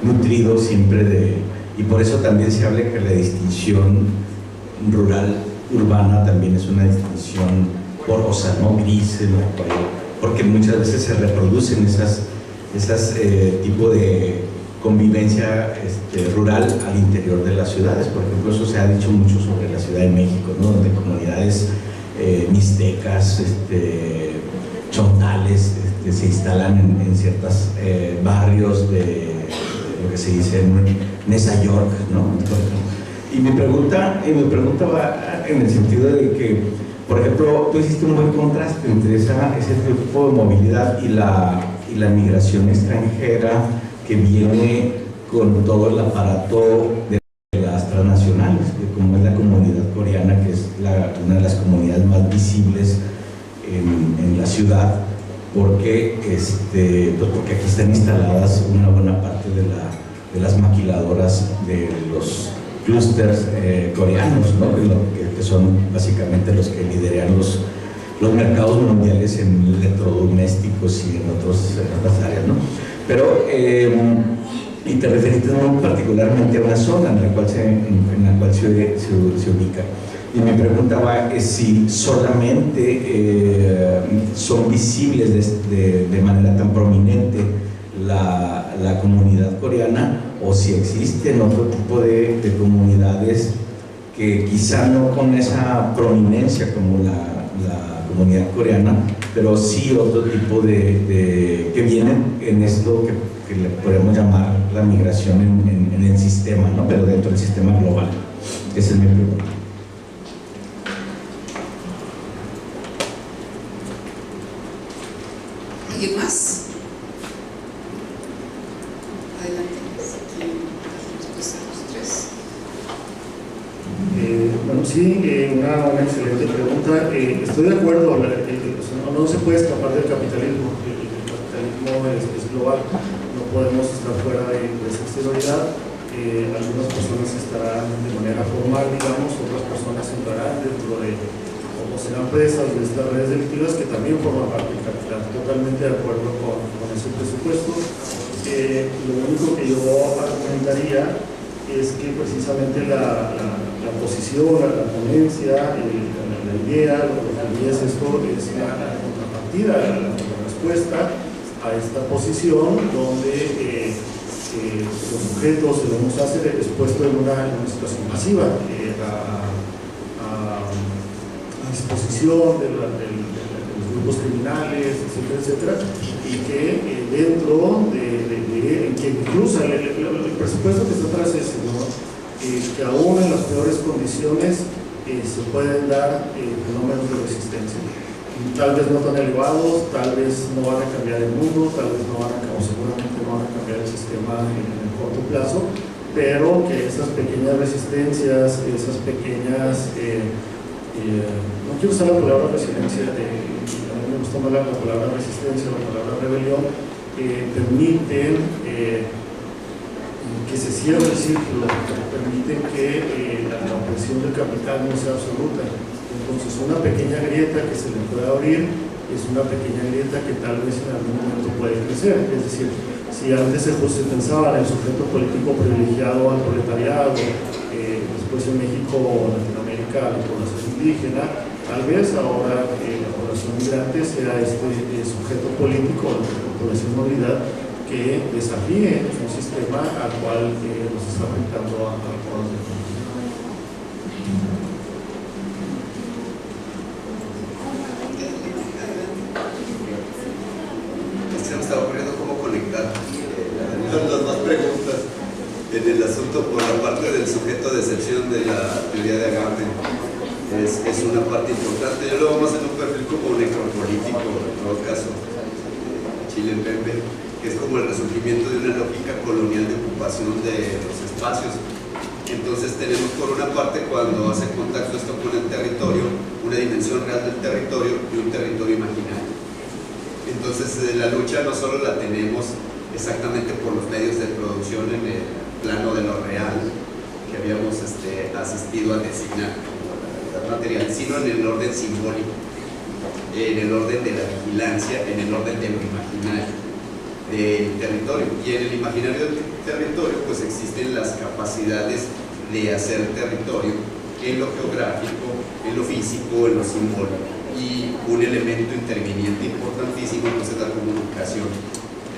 nutrido siempre y por eso también se habla que la distinción rural-urbana también es una distinción porosa, ¿no?, gris, en la cual, porque muchas veces se reproducen esas tipo de convivencia rural al interior de las ciudades. Por ejemplo, eso se ha dicho mucho sobre la Ciudad de México, ¿no?, donde comunidades mixtecas, chontales, se instalan en ciertos barrios de lo que se dice en Nesa York, ¿no? Y mi pregunta va en el sentido de que, por ejemplo, tú hiciste un buen contraste entre ese tipo de movilidad y la migración extranjera que viene con todo el aparato de las transnacionales, como es la comunidad coreana, que es una de las comunidades más visibles en la ciudad, porque aquí están instaladas una buena parte de las maquiladoras de los clústeres coreanos, ¿no?, que son básicamente los que lideran los mercados mundiales en electrodomésticos y en otras áreas, ¿no? Pero, y te referiste muy particularmente a una zona en la cual se ubica. Y mi pregunta es si solamente son visibles de manera tan prominente la comunidad coreana, o si existen otro tipo de comunidades que quizá no con esa prominencia como la comunidad coreana, pero sí otro tipo que vienen en esto que le podemos llamar la migración en el sistema, ¿no?, pero dentro del sistema global. Esa es mi pregunta. ¿Alguien más? Adelante. sí, una excelente pregunta. Estoy de acuerdo, no se puede escapar del capitalismo. El capitalismo es global, no podemos estar fuera de esa exterioridad. Algunas personas estarán de manera formal, digamos, otras personas entrarán dentro de, o serán presas de estas redes delictivas que también forman parte del capital. Totalmente de acuerdo con ese presupuesto. Lo único que yo argumentaría es que precisamente la posición, la ponencia, la idea, lo que es esto, es la contrapartida, la respuesta a esta posición donde los sujetos, se vamos a hacer expuesto en una situación pasiva a disposición de los grupos criminales, etcétera, etcétera, y que dentro que incluso el presupuesto que está atrás es, ¿no? Que aún en las peores condiciones se pueden dar fenómenos de resistencia. Tal vez no tan elevados, tal vez no van a cambiar el mundo, tal vez no van a, o seguramente no van a cambiar el sistema en el corto plazo, pero que esas pequeñas resistencias, esas pequeñas, no quiero usar la palabra resiliencia, a mí me gusta más la palabra resistencia, la palabra rebelión, permiten que se cierre el círculo, permiten que la opresión del capital no sea absoluta. Entonces, una pequeña grieta que se le puede abrir es una pequeña grieta que tal vez en algún momento puede crecer. Es decir, si antes se pensaba en el sujeto político privilegiado al proletariado, después en México o Latinoamérica la población indígena, tal vez ahora la población migrante sea este sujeto político, la población movilidad, que desafíe un sistema al cual nos está afectando a todos. Me estaba ocurriendo cómo conectar las dos preguntas en el asunto por la parte del sujeto de excepción de la teoría de Agamben. Es una parte importante. Yo lo vamos a hacer un perfil como necropolítico, en todo caso, Chile en Pepe, que es como el resurgimiento de una lógica colonial de ocupación de los espacios. Entonces tenemos por una parte, cuando hace contacto esto con el territorio, una dimensión real del territorio y un territorio imaginario. Entonces la lucha no solo la tenemos exactamente por los medios de producción en el plano de lo real que habíamos asistido a designar como la realidad material, sino en el orden simbólico, en el orden de la vigilancia, en el orden de lo imaginario del territorio. Y en el imaginario del territorio pues existen las capacidades de hacer territorio en lo geográfico, en lo físico, en lo simbólico. Y un elemento interviniente importantísimo pues, es la comunicación.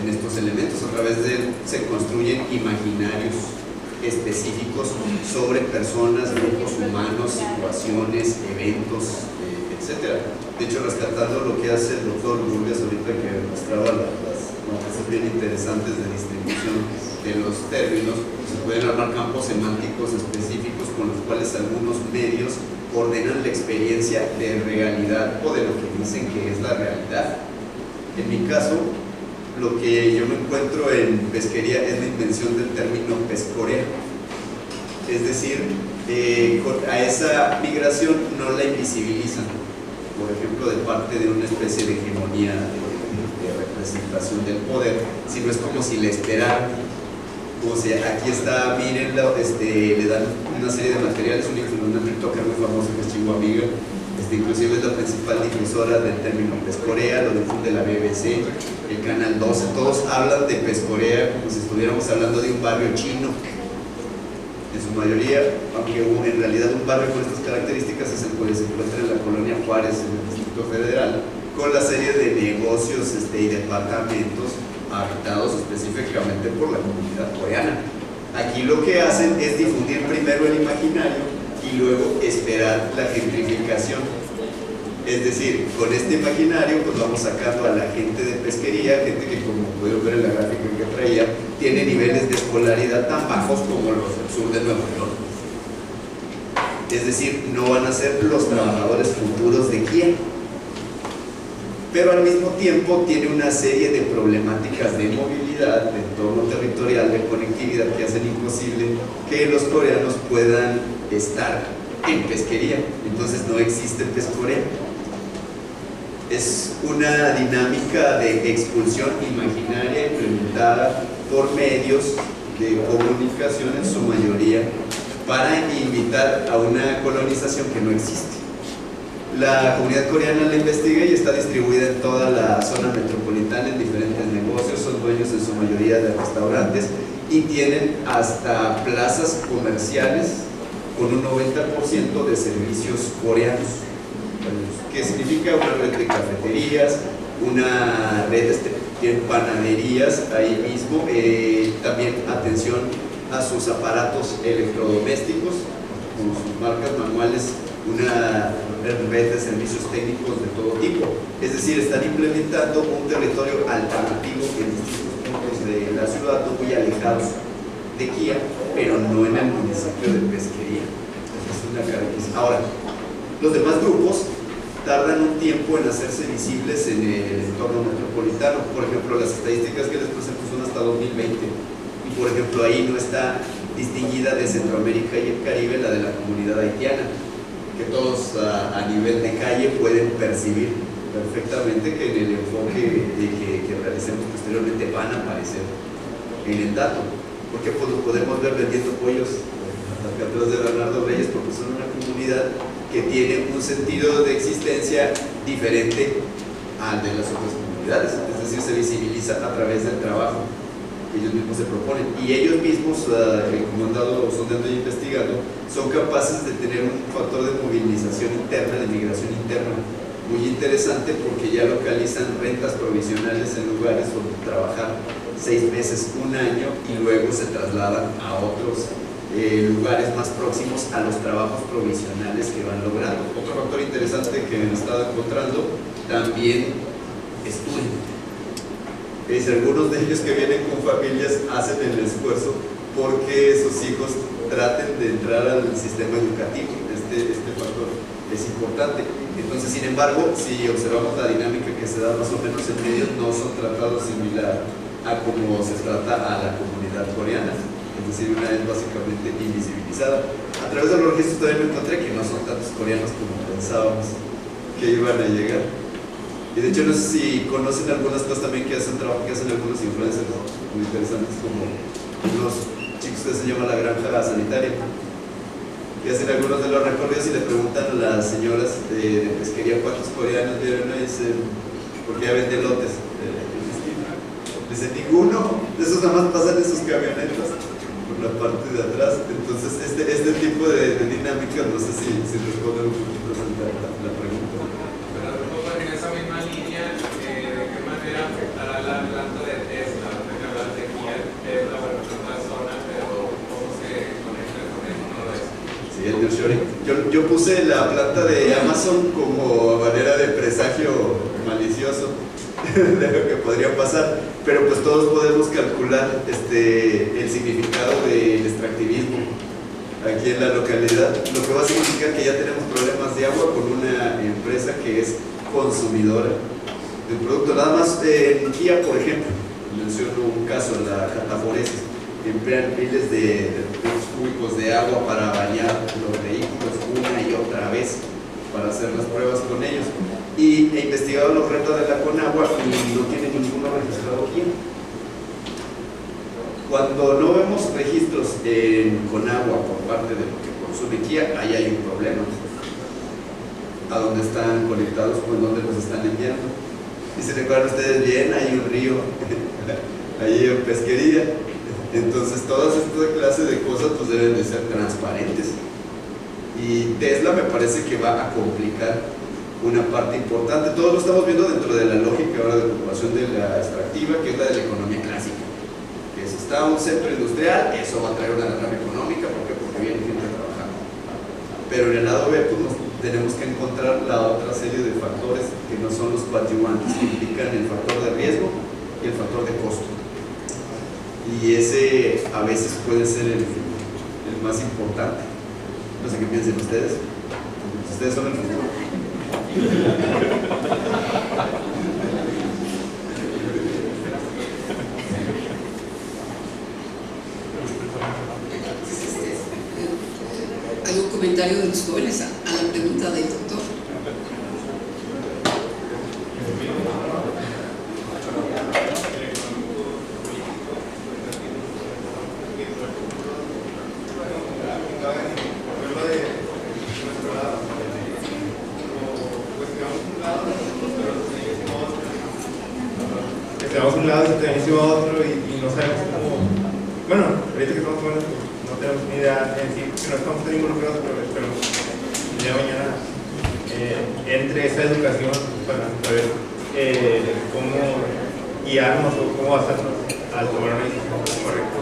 En estos elementos, a través de él, se construyen imaginarios específicos sobre personas, grupos humanos, situaciones, eventos, etc. De hecho, rescatando lo que hace el doctor Burgues ahorita, que mostraba las notas bien interesantes de distribución de los términos, se pueden armar campos semánticos específicos con los cuales algunos medios ordenan la experiencia de realidad o de lo que dicen que es la realidad. En mi caso, lo que yo me encuentro en pesquería es la invención del término pescorea. Es decir, a esa migración no la invisibilizan, por ejemplo, de parte de una especie de hegemonía de representación del poder, sino es como si la esperaran. O sea, aquí está, mírenlo, le dan una serie de materiales, una TikToker muy famosa que es Chihuahua Amiga, inclusive es la principal difusora del término pescorea, lo difunde la BBC, el Canal 12, todos hablan de pescorea como si estuviéramos hablando de un barrio chino, en su mayoría, aunque en realidad un barrio con estas características se encuentra en la colonia Juárez, en el Distrito Federal, con la serie de negocios y departamentos habitados específicamente por la comunidad coreana. Aquí lo que hacen es difundir primero el imaginario y luego esperar la gentrificación. Es decir, con este imaginario pues vamos sacando a la gente de pesquería, gente que, como pudieron ver en la gráfica que traía, tiene niveles de escolaridad tan bajos como los del sur de Nueva York. Es decir, no van a ser los trabajadores futuros de quién. Pero al mismo tiempo tiene una serie de problemáticas de movilidad, de entorno territorial, de conectividad que hacen imposible que los coreanos puedan estar en pesquería, entonces no existe pescorea. Es una dinámica de expulsión imaginaria implementada por medios de comunicación en su mayoría para invitar a una colonización que no existe. La comunidad coreana la investiga y está distribuida en toda la zona metropolitana en diferentes negocios, son dueños en su mayoría de restaurantes y tienen hasta plazas comerciales con un 90% de servicios coreanos, que significa una red de cafeterías, una red de panaderías ahí mismo, también atención a sus aparatos electrodomésticos con sus marcas manuales, una red de servicios técnicos de todo tipo. Es decir, están implementando un territorio alternativo en distintos puntos de la ciudad, no muy alejados de Kia, pero no en el municipio de Pesquería. Es una característica. Ahora, los demás grupos tardan un tiempo en hacerse visibles en el entorno metropolitano. Por ejemplo, las estadísticas que les presento son hasta 2020 y por ejemplo ahí no está distinguida de Centroamérica y el Caribe la de la comunidad haitiana, que todos a nivel de calle pueden percibir perfectamente que en el enfoque que realicemos posteriormente van a aparecer en el dato, porque pues lo podemos ver vendiendo pollos atrás de Bernardo Reyes, porque son una comunidad que tiene un sentido de existencia diferente al de las otras comunidades, es decir, se visibiliza a través del trabajo que ellos mismos se proponen, y ellos mismos, como han dado sondando y investigando, son capaces de tener un factor de movilización interna, de migración interna, muy interesante, porque ya localizan rentas provisionales en lugares donde trabajar 6 meses, un año, y luego se trasladan a otros lugares más próximos a los trabajos provisionales que van logrando. Otro factor interesante que me he estado encontrando también estudian. Es algunos de ellos que vienen con familias hacen el esfuerzo porque sus hijos traten de entrar al sistema educativo. Este factor es importante. Entonces, sin embargo, si observamos la dinámica que se da más o menos en medios, no son tratados similar a como se trata a la comunidad coreana. Es decir, una es básicamente invisibilizada. A través de los registros también me encontré que no son tantos coreanos como pensábamos que iban a llegar. Y de hecho no sé si conocen algunas cosas también que hacen trabajo, que hacen algunos influencers muy interesantes, como los chicos que se llama la granja sanitaria, que hacen algunos de los recorridos y le preguntan a las señoras de pesquería cuántos coreanos vieron y dicen, porque ya venden lotes. Dicen, ninguno, de esos nada más pasan en sus camionetas por la parte de atrás. Entonces este tipo de dinámicas, no sé si responden un poquito la pregunta. Pero a lo mejor en esa misma línea, ¿de qué manera afectará la planta de Tesla? Ahorita que hablas de Kia, Tesla, bueno, en otra zona, pero ¿cómo se conecta con todo eso? Sí, el nearshoring. Yo puse la planta de Amazon como manera de presagio malicioso de lo que podría pasar, pero pues todos podemos calcular el significado del extractivismo aquí en la localidad, lo que va a significar que ya tenemos problemas de agua con una empresa que es consumidora del producto. Nada más en Kia, por ejemplo, menciono un caso, la Cataforesis, emplean miles de metros cúbicos de agua para bañar los vehículos una y otra vez para hacer las pruebas con ellos, y he investigado los retos de la Conagua y no tiene ninguno registrado aquí. Cuando no vemos registros en Conagua por parte de lo que consume Kia, ahí hay un problema. A dónde están conectados, con dónde los están enviando. Y si recuerdan ustedes bien, hay un río ahí en Pesquería. Entonces todas estas clases de cosas pues deben de ser transparentes. Y Tesla me parece que va a complicar una parte importante. Todos lo estamos viendo dentro de la lógica ahora de ocupación de la extractiva, que es la de la economía clásica. Que si está un centro industrial, eso va a traer una derrama económica, porque viene gente trabajando. Pero en el lado B, pues tenemos que encontrar la otra serie de factores que no son los coadyuvantes, que implican el factor de riesgo y el factor de costo. Y ese a veces puede ser el más importante. No sé qué piensen ustedes. Ustedes son el futuro. ¿Algún comentario? comentario de los jóvenes a la pregunta del doctor. Quedamos un lado y se iba a otro y no sabemos cómo. Bueno, ahorita que estamos jóvenes, no tenemos ni idea en sí, que no estamos tan involucrados, pero esperemos el día de mañana entre esa educación para saber cómo guiarnos o cómo basarnos al tomar una decisión correcta.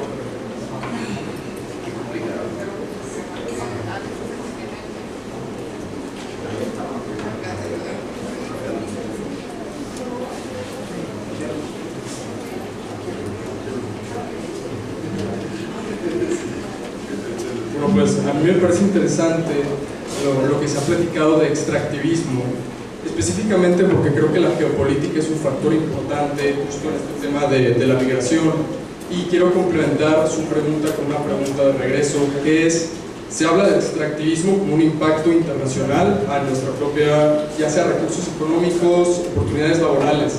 Bueno, pues a mí me parece interesante lo que se ha platicado de extractivismo, específicamente porque creo que la geopolítica es un factor importante justo en este tema de la migración, y quiero complementar su pregunta con una pregunta de regreso, que es: se habla de extractivismo como un impacto internacional a nuestra propia, ya sea recursos económicos, oportunidades laborales,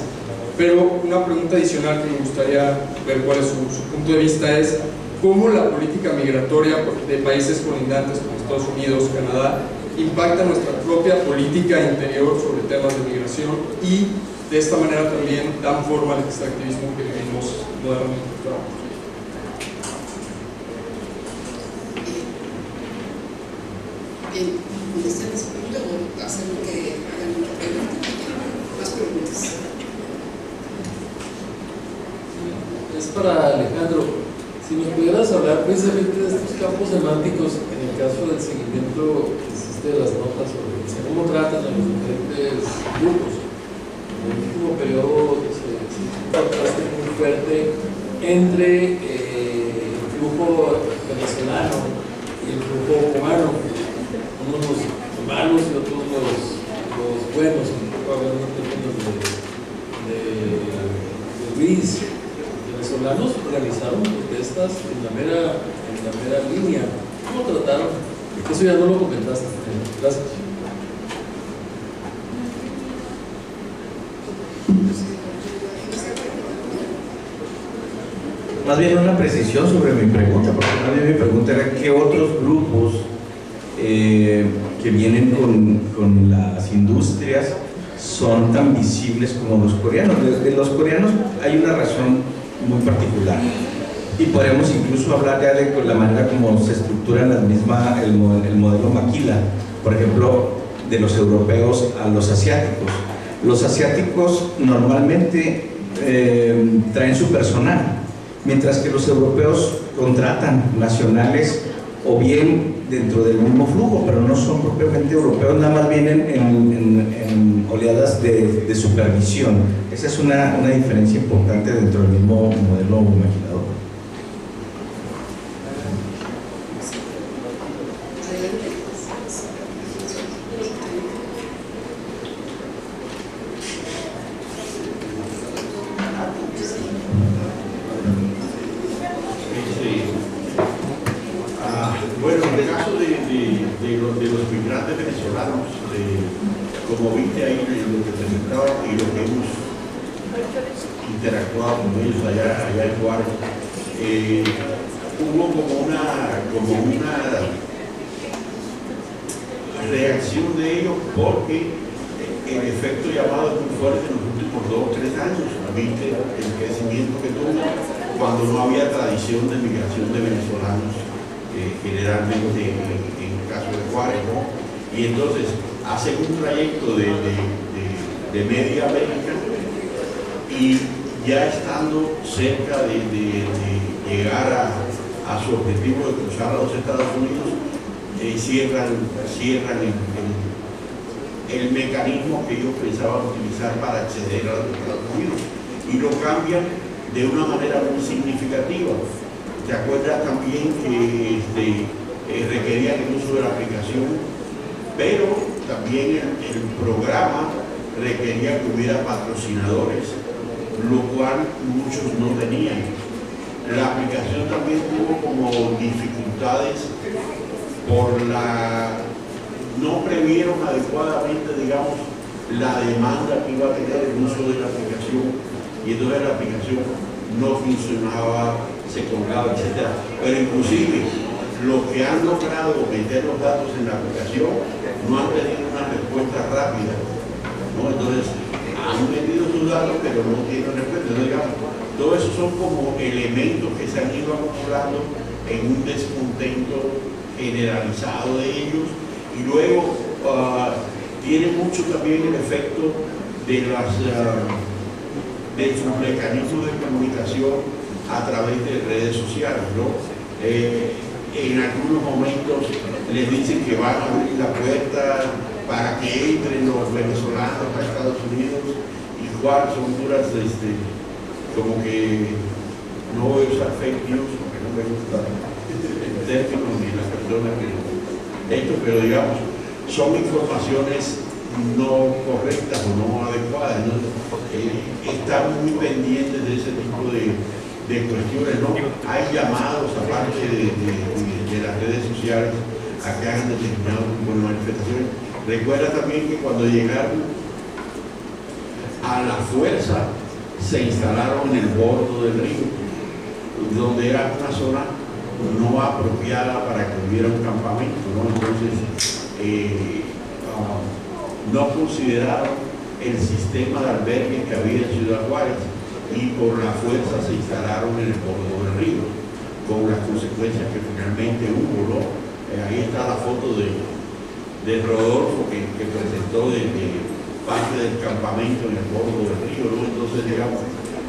pero una pregunta adicional que me gustaría ver cuál es su punto de vista es: ¿cómo la política migratoria de países colindantes como Estados Unidos, Canadá, impacta nuestra propia política interior sobre temas de migración, y de esta manera también dan forma al extractivismo que vivimos modernamente actualmente? Bien, ¿contestan esa pregunta o hacen que hagan otra pregunta? Más preguntas. Es para Alejandro. Si nos pudieras hablar precisamente de estos campos semánticos en el caso del seguimiento que existe de las notas sobre cómo tratan a los diferentes grupos. En el último periodo se hizo un contraste muy fuerte entre el flujo venezolano y el flujo cubano, unos los malos y otros los buenos, un poco hablando en términos de Luis. Venezolanos realizaron protestas en la mera línea. ¿Cómo trataron? Eso ya no lo comentaste. Gracias. Más bien una precisión sobre mi pregunta, porque más bien mi pregunta era qué otros grupos que vienen con las industrias son tan visibles como los coreanos. De los coreanos hay una razón muy particular, y podemos incluso hablar ya de la manera como se estructura el modelo maquila, por ejemplo, de los europeos a los asiáticos. Los asiáticos normalmente traen su personal, mientras que los europeos contratan nacionales o bien dentro del mismo flujo, pero no son propiamente europeos, nada más vienen en oleadas de supervisión. Esa es una diferencia importante dentro del mismo modelo maquilador. Bueno, en el caso de los migrantes venezolanos, como viste ahí en lo que presentaba y lo que hemos interactuado con ellos allá en Juárez, hubo como una reacción de ellos, porque el efecto llamado es muy fuerte en los últimos 2 o 3 años. Viste el crecimiento que tuvo cuando no había tradición de migración de venezolanos, generalmente en el caso de Juárez, ¿no? Y entonces hacen un trayecto de media América, y ya estando cerca de llegar a su objetivo de cruzar a los Estados Unidos, cierran el mecanismo que ellos pensaban utilizar para acceder a los Estados Unidos, y lo cambian de una manera muy significativa. ¿Te acuerdas también que requerían el uso de la aplicación, pero también el programa requería que hubiera patrocinadores, lo cual muchos no tenían? La aplicación también tuvo como dificultades por la no previeron adecuadamente, digamos, la demanda que iba a tener el uso de la aplicación, y entonces la aplicación no funcionaba, se colgaba, etc. Pero inclusive los que han logrado meter los datos en la aplicación no han tenido una respuesta rápida, ¿no? Entonces han metido sus datos pero no tienen respuesta. Entonces, digamos, todo eso son como elementos que se han ido acumulando en un descontento generalizado de ellos, y luego tiene mucho también el efecto de sus mecanismos de comunicación a través de redes sociales, ¿no? En algunos momentos les dicen que van a abrir la puerta para que entren los venezolanos a Estados Unidos, igual son puras, como que no voy a usar fake news, porque no me gusta el término ni las personas que esto, pero digamos, son informaciones no correctas o no adecuadas, ¿no? Están muy pendientes de ese tipo de cuestiones, ¿no? Hay llamados, aparte de las redes sociales, a que hagan determinados tipos de manifestaciones. Recuerda también que cuando llegaron a la fuerza, se instalaron en el bordo del río, donde era una zona no apropiada para que hubiera un campamento, ¿no? Entonces, no consideraron el sistema de albergue que había en Ciudad Juárez, y por la fuerza se instalaron en el bordo del río, con las consecuencias que finalmente hubo, ¿no? Ahí está la foto de Rodolfo que presentó de parte del campamento en el bordo del río, ¿no? Entonces, digamos,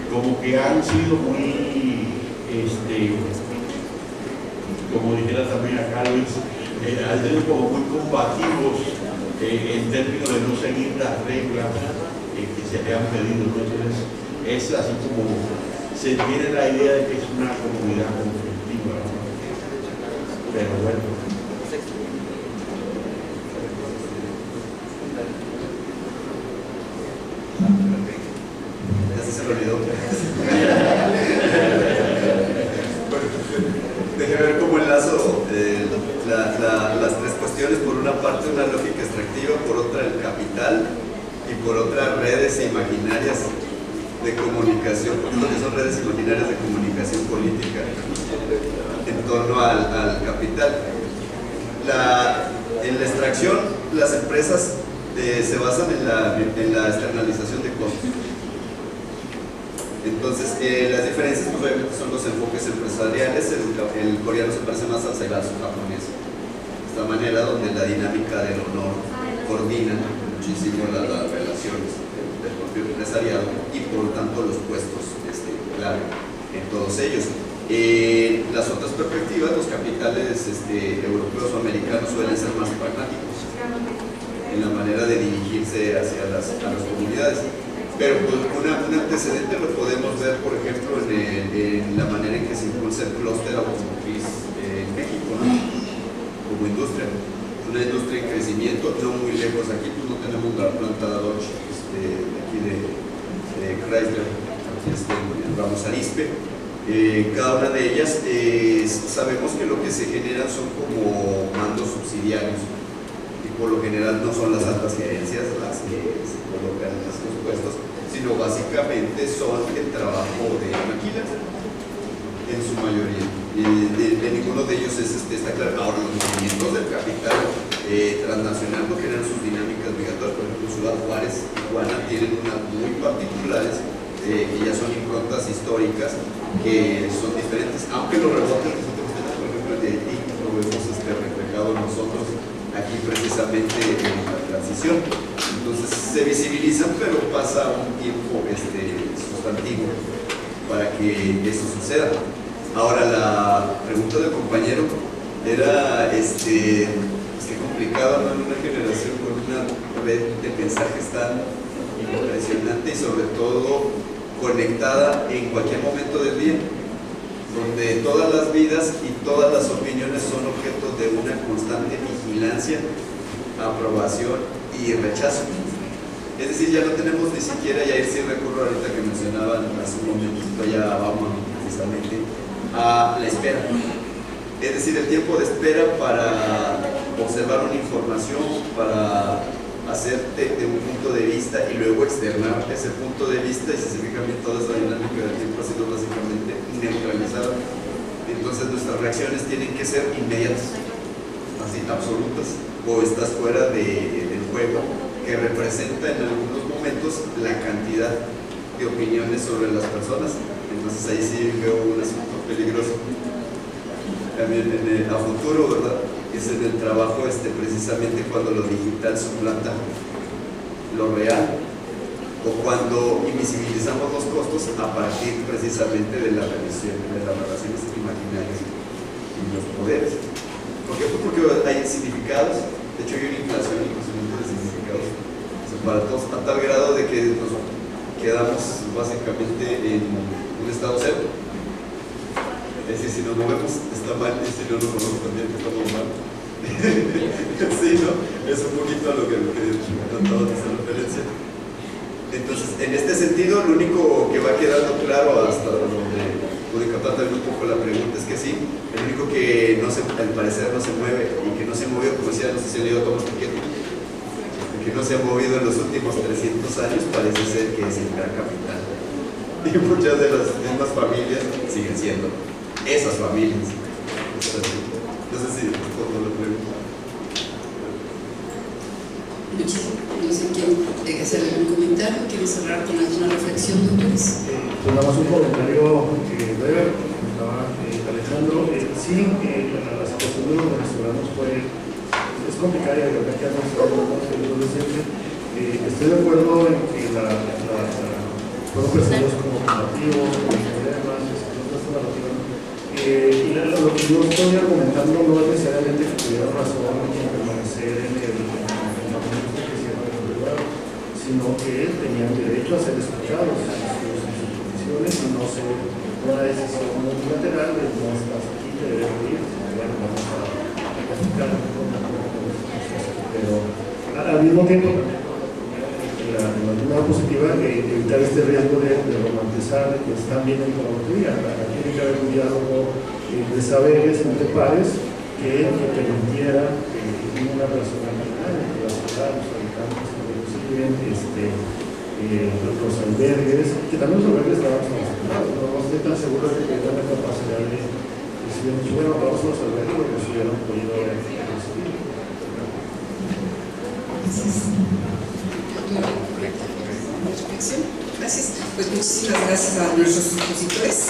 como que han sido muy, como dijera también acá Luis, han sido como muy combativos en términos de no seguir las reglas que se le han pedido, ¿no? Entonces, es así como se tiene la idea de que es una comunidad conflictiva, ¿no? Pero bueno. Ya se me olvidó. Déjeme ver cómo enlazo las tres cuestiones. Por una parte, una lógica extractiva, por otra, el capital, y por otra, redes imaginarias de comunicación, lo que son redes imaginarias de comunicación política en torno al capital. En la extracción, las empresas se basan en la externalización de costos. Entonces, las diferencias pues, obviamente son los enfoques empresariales. El coreano se parece más al seibatsu japonés, de esta manera donde la dinámica del honor coordina muchísimo las relaciones del propio empresariado y por lo tanto los puestos clave en todos ellos. Las otras perspectivas, los capitales europeos o americanos suelen ser más pragmáticos en la manera de dirigirse hacia las comunidades. Pero pues, un antecedente lo podemos ver, por ejemplo, en la manera en que se impulsa el clúster automotriz en México, ¿no? Como industria. Una industria en crecimiento, no muy lejos. Aquí pues, no tenemos la planta de Dodge de Chrysler, aquí en Ramos Arizpe. Cada una de ellas sabemos que lo que se generan son como mandos subsidiarios, y por lo general no son las altas gerencias las que se colocan en estos puestos, sino básicamente son el trabajo de maquila en su mayoría. De ninguno de ellos está claro. Ahora, los movimientos del capital transnacional no generan sus dinámicas migratorias. Por ejemplo, Ciudad Juárez y Tijuana tienen unas muy particulares que ya son improntas históricas que son diferentes, aunque los rebotes que nosotros tenemos, por ejemplo, el de Haití, lo vemos reflejado nosotros aquí precisamente en la transición. Entonces se visibilizan, pero pasa un tiempo sustantivo para que eso suceda. Ahora, la pregunta del compañero era qué complicado, ¿no? En una generación con una red de mensajes tan impresionante y sobre todo conectada en cualquier momento del día, donde todas las vidas y todas las opiniones son objeto de una constante vigilancia, aprobación y rechazo. Es decir, ya no tenemos ni siquiera, y ahí sí recurro ahorita que mencionaban hace un momentito, ya vamos precisamente a la espera. Es decir, el tiempo de espera para observar una información, para hacerte de un punto de vista y luego externar ese punto de vista, y si se fijan bien, toda esa dinámica del tiempo ha sido básicamente neutralizada. Entonces nuestras reacciones tienen que ser inmediatas, así absolutas, o estás fuera del juego que representa en algunos momentos la cantidad de opiniones sobre las personas. Entonces ahí sí veo un asunto peligroso. También a futuro, ¿verdad? Es en el trabajo precisamente cuando lo digital suplanta lo real, o cuando invisibilizamos los costos a partir precisamente de la revisión de las relaciones imaginarias y los poderes. ¿Por qué? Porque hay significados, de hecho hay una inflación inclusive de significados separados a tal grado de que nos quedamos básicamente en un estado cero. Es decir, si nos movemos está mal, y si no nos movemos también estamos mal. Sí, ¿no? Es un poquito a lo que trataba de hacer referencia. Entonces, en este sentido, lo único que va quedando claro hasta donde pude captar también un poco la pregunta es que sí, el único que no se, al parecer no se mueve y que no se movió, como decía, no sé si han leído Thomas Piketty, que no se ha movido en los últimos 300 años, parece ser que es el gran capital. Y muchas de las mismas familias siguen siendo esas familias. No sé si respondo la pregunta. No sé quién quiere hacer algún comentario, quiere cerrar con alguna reflexión, doctores. Pues nada más un comentario breve, comentaba Alejandro. Sí, la situación de los venezolanos es complicada y de verdad que han adolescentes. Estoy de acuerdo en que fueron percibidos como combativos, como problemas, esta narrativa. Y lo que yo estoy argumentando no es necesariamente que tuvieran razón en permanecer en el sino que tenían derecho a ser escuchados en sus peticiones y no ser una decisión unilateral de no estás aquí, te debes ir, bueno, vamos a explicar pero al mismo tiempo la manera positiva evitar este riesgo de romantizar que están bien en la autoría. Tiene que haber un diálogo de saberes entre pares que permitiera una personalidad entre las ciudades, los habitantes, los albergues, que también los albergues estaban sancionados, no estoy tan seguro de que tengan la capacidad de decir, bueno, vamos a los albergues porque se hubieran podido recibir. Gracias. Pues muchísimas gracias a nuestros expositores.